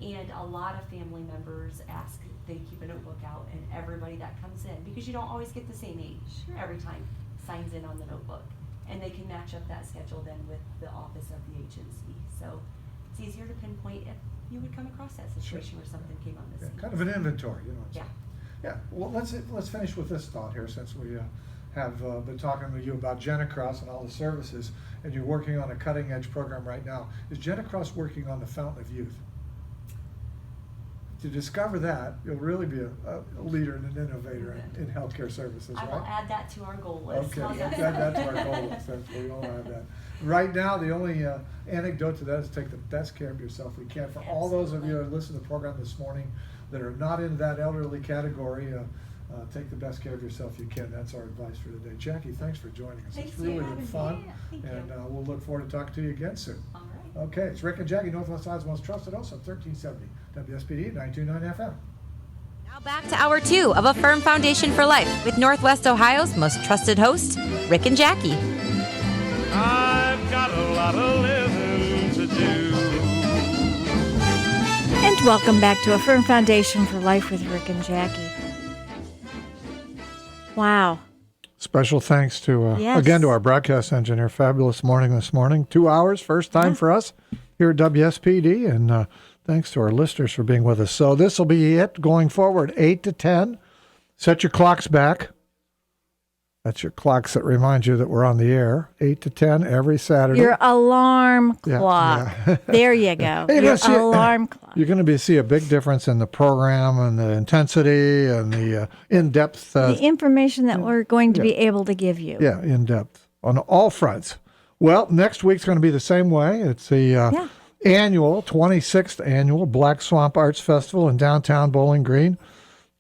S8: And a lot of family members ask, they keep a notebook out, and everybody that comes in, because you don't always get the same age every time, signs in on the notebook. And they can match up that schedule then with the office of the agency. So it's easier to pinpoint if you would come across that situation where something came on the scene.
S1: kind of an inventory, you know.
S8: Yeah.
S1: Yeah. Well, let's finish with this thought here, since we have been talking with you about Genacross and all the services, and you're working on a cutting edge program right now. Is Genacross working on the Fountain of Youth? To discover that, you'll really be a leader and an innovator in healthcare services,
S8: I
S1: right?
S8: will add that to our goal list.
S1: Okay,
S8: How's that?
S1: add that to our goal list. We all have that. Right now, the only anecdote to that is take the best care of yourself we can. For all those of you that listen to the program this morning that are not in that elderly category, take the best care of yourself you can. That's our advice for today. Jackie, thanks for joining us.
S8: Thanks
S1: It's
S8: for
S1: really
S8: having
S1: been
S8: me.
S1: fun,
S8: Yeah, thank you.
S1: and we'll look forward to talking to you again soon.
S8: All right.
S1: Okay, it's Rick and Jackie, Northwest Ohio's most trusted host of 1370 WSPD 929 FM.
S5: Now back to hour 2 of A Firm Foundation for Life with Northwest Ohio's most trusted hosts, Rick and Jackie.
S6: I've got a lot of living to do.
S2: And welcome back to A Firm Foundation for Life with Rick and Jackie. Wow.
S1: Special thanks to,
S2: Yes.
S1: again, to our broadcast engineer. Fabulous morning this morning. 2 hours, first time for us here at WSPD. And thanks to our listeners for being with us. So this will be it going forward, 8 to 10. Set your clocks back. That's your clocks that remind you that we're on the air. 8 to 10 every Saturday.
S2: Your alarm
S1: Yeah,
S2: clock.
S1: yeah.
S2: There you go.
S1: Hey,
S2: Your
S1: let's see-
S2: alarm clock.
S1: You're going to see a big difference in the program and the intensity and the in-depth.
S2: The information that we're going to be able to give you.
S1: Yeah, in-depth on all fronts. Well, next week's going to be the same way. It's the annual, 26th annual Black Swamp Arts Festival in downtown Bowling Green.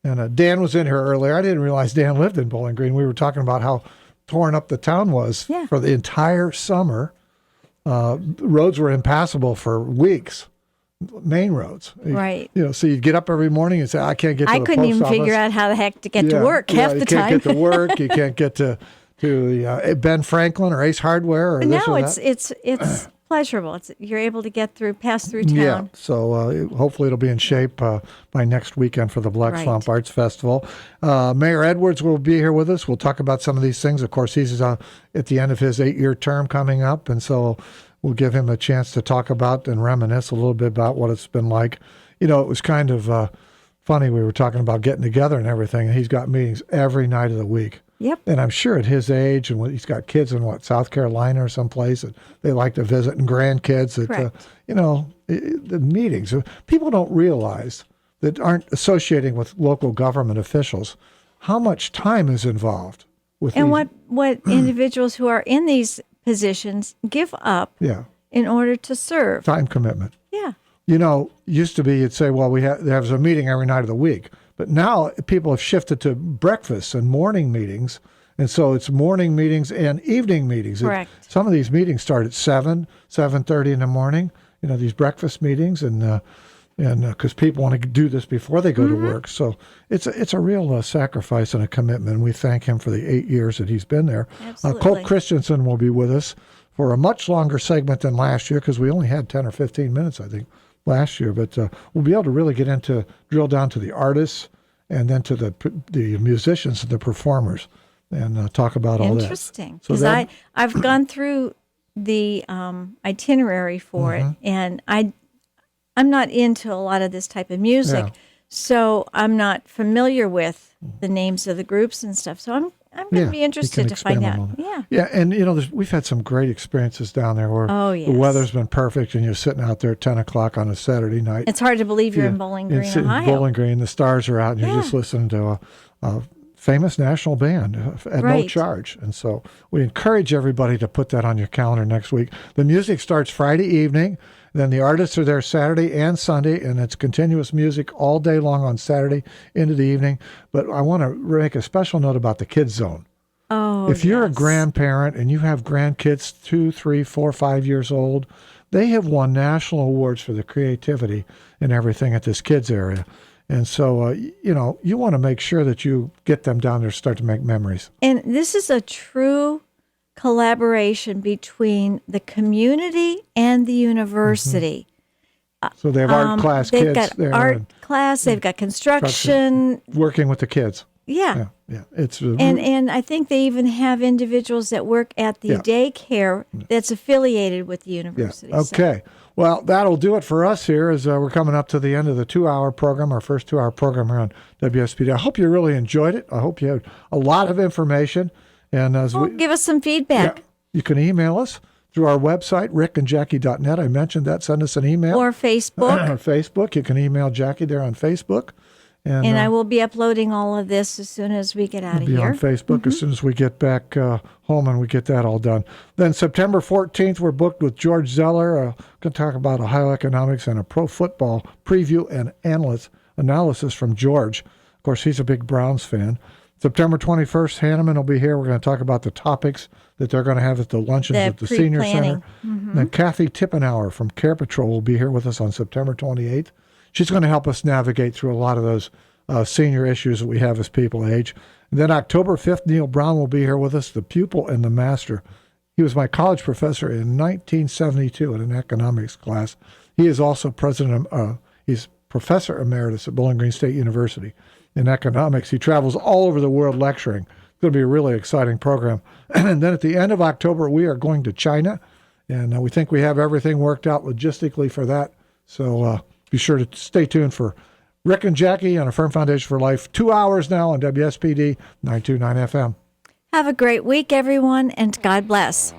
S1: And Dan was in here earlier. I didn't realize Dan lived in Bowling Green. We were talking about how torn up the town was for the entire summer. Roads were impassable for weeks, main roads.
S2: Right.
S1: You know, so you'd get up every morning and say, I can't get to
S2: I
S1: the
S2: couldn't
S1: post
S2: even
S1: office.
S2: figure out how the heck to get to work half the
S1: you
S2: time.
S1: can't get to work. You can't get to the Ben Franklin or Ace Hardware or this
S2: No,
S1: or that.
S2: it's pleasurable. You're able to pass through town.
S1: Yeah, so hopefully it'll be in shape by next weekend for the Black
S2: Right.
S1: Swamp Arts Festival. Mayor Edwards will be here with us. We'll talk about some of these things. Of course, he's at the end of his 8-year term coming up, and so we'll give him a chance to talk about and reminisce a little bit about what it's been like. You know, it was kind of funny. We were talking about getting together and everything, and he's got meetings every night of the week.
S2: Yep.
S1: And I'm sure at his age, and he's got kids in South Carolina or someplace that they like to visit, and grandkids that,
S2: Correct.
S1: the meetings. People don't realize that aren't associating with local government officials how much time is involved with
S2: And
S1: these.
S2: what individuals who are in these positions give up
S1: Yeah,
S2: in order to serve.
S1: time commitment.
S2: Yeah.
S1: Used to be you'd say, well, there was a meeting every night of the week. But now people have shifted to breakfasts and morning meetings. And so it's morning meetings and evening meetings.
S2: Correct.
S1: Some of these meetings start at 7:30 in the morning, these breakfast meetings. And because people want to do this before they go to work. So it's a real sacrifice and a commitment. We thank him for the 8 years that he's been there.
S2: Absolutely.
S1: Colt Christensen will be with us for a much longer segment than last year because we only had 10 or 15 minutes, I think, last year. But we'll be able to really drill down to the artists and then to the musicians and the performers and talk about all that.
S2: Interesting.
S1: So
S2: Because I've gone through the itinerary for it, and I'm not into a lot of this type of music,
S1: Yeah.
S2: so I'm not familiar with the names of the groups and stuff. So I'm going to be
S1: you
S2: interested
S1: can
S2: to find
S1: expand
S2: out.
S1: on it.
S2: Yeah.
S1: Yeah, and we've had some great experiences down there where
S2: Oh,
S1: the
S2: yes.
S1: weather's been perfect and you're sitting out there at 10 o'clock on a Saturday night.
S2: It's hard to believe you're
S1: Yeah,
S2: in Bowling
S1: and
S2: Green,
S1: sitting in
S2: Ohio.
S1: Bowling Green, the stars are out, and you're
S2: Yeah.
S1: just listening to a famous national band at no
S2: Right.
S1: charge. And so we encourage everybody to put that on your calendar next week. The music starts Friday evening. Then the artists are there Saturday and Sunday, and it's continuous music all day long on Saturday into the evening. But I want to make a special note about the Kids Zone.
S2: Oh,
S1: If you're a
S2: yes.
S1: grandparent and you have grandkids 2, 3, 4, 5 years old, they have won national awards for the creativity and everything at this kids area. And so, you want to make sure that you get them down there to start to make memories.
S2: And this is a true collaboration between the community and the university.
S1: So they have art class
S2: They've
S1: kids
S2: got
S1: there
S2: art
S1: and
S2: class, they've got construction.
S1: working with the kids.
S2: Yeah.
S1: Yeah. It's
S2: And I think they even have individuals that work at the
S1: Yeah.
S2: daycare that's affiliated with the university.
S1: Yeah.
S2: So-
S1: Okay. Well, that'll do it for us here as we're coming up to the end of the 2-hour program, our first 2-hour program here on WSPD. I hope you really enjoyed it. I hope you had a lot of information. And as
S2: Well, give us some feedback.
S1: you can email us through our website, rickandjackie.net. I mentioned that. Send us an email.
S2: Or Facebook.
S1: On Facebook. You can email Jackie there on Facebook.
S2: And I will be uploading all of this as soon as we get out of
S1: be
S2: here.
S1: on Facebook as soon as we get back home and we get that all done. Then September 14th, we're booked with George Zeller. Going to talk about Ohio economics and a pro football preview and analysis from George. Of course, he's a big Browns fan. September 21st, Hanneman will be here. We're going to talk about the topics that they're going to have at the luncheons
S2: The
S1: at the Senior Center.
S2: pre-planning.
S1: Then Kathy Tippenauer from Care Patrol will be here with us on September 28th. She's going to help us navigate through a lot of those senior issues that we have as people age. And then October 5th, Neil Brown will be here with us, the pupil and the master. He was my college professor in 1972 in an economics class. He is also he's professor emeritus at Bowling Green State University in economics. He travels all over the world lecturing. It's going to be a really exciting program. And then at the end of October, we are going to China, and we think we have everything worked out logistically for that. So be sure to stay tuned for Rick and Jackie on A Firm Foundation for Life. 2 hours now on WSPD 929 FM.
S2: Have a great week, everyone, and God bless.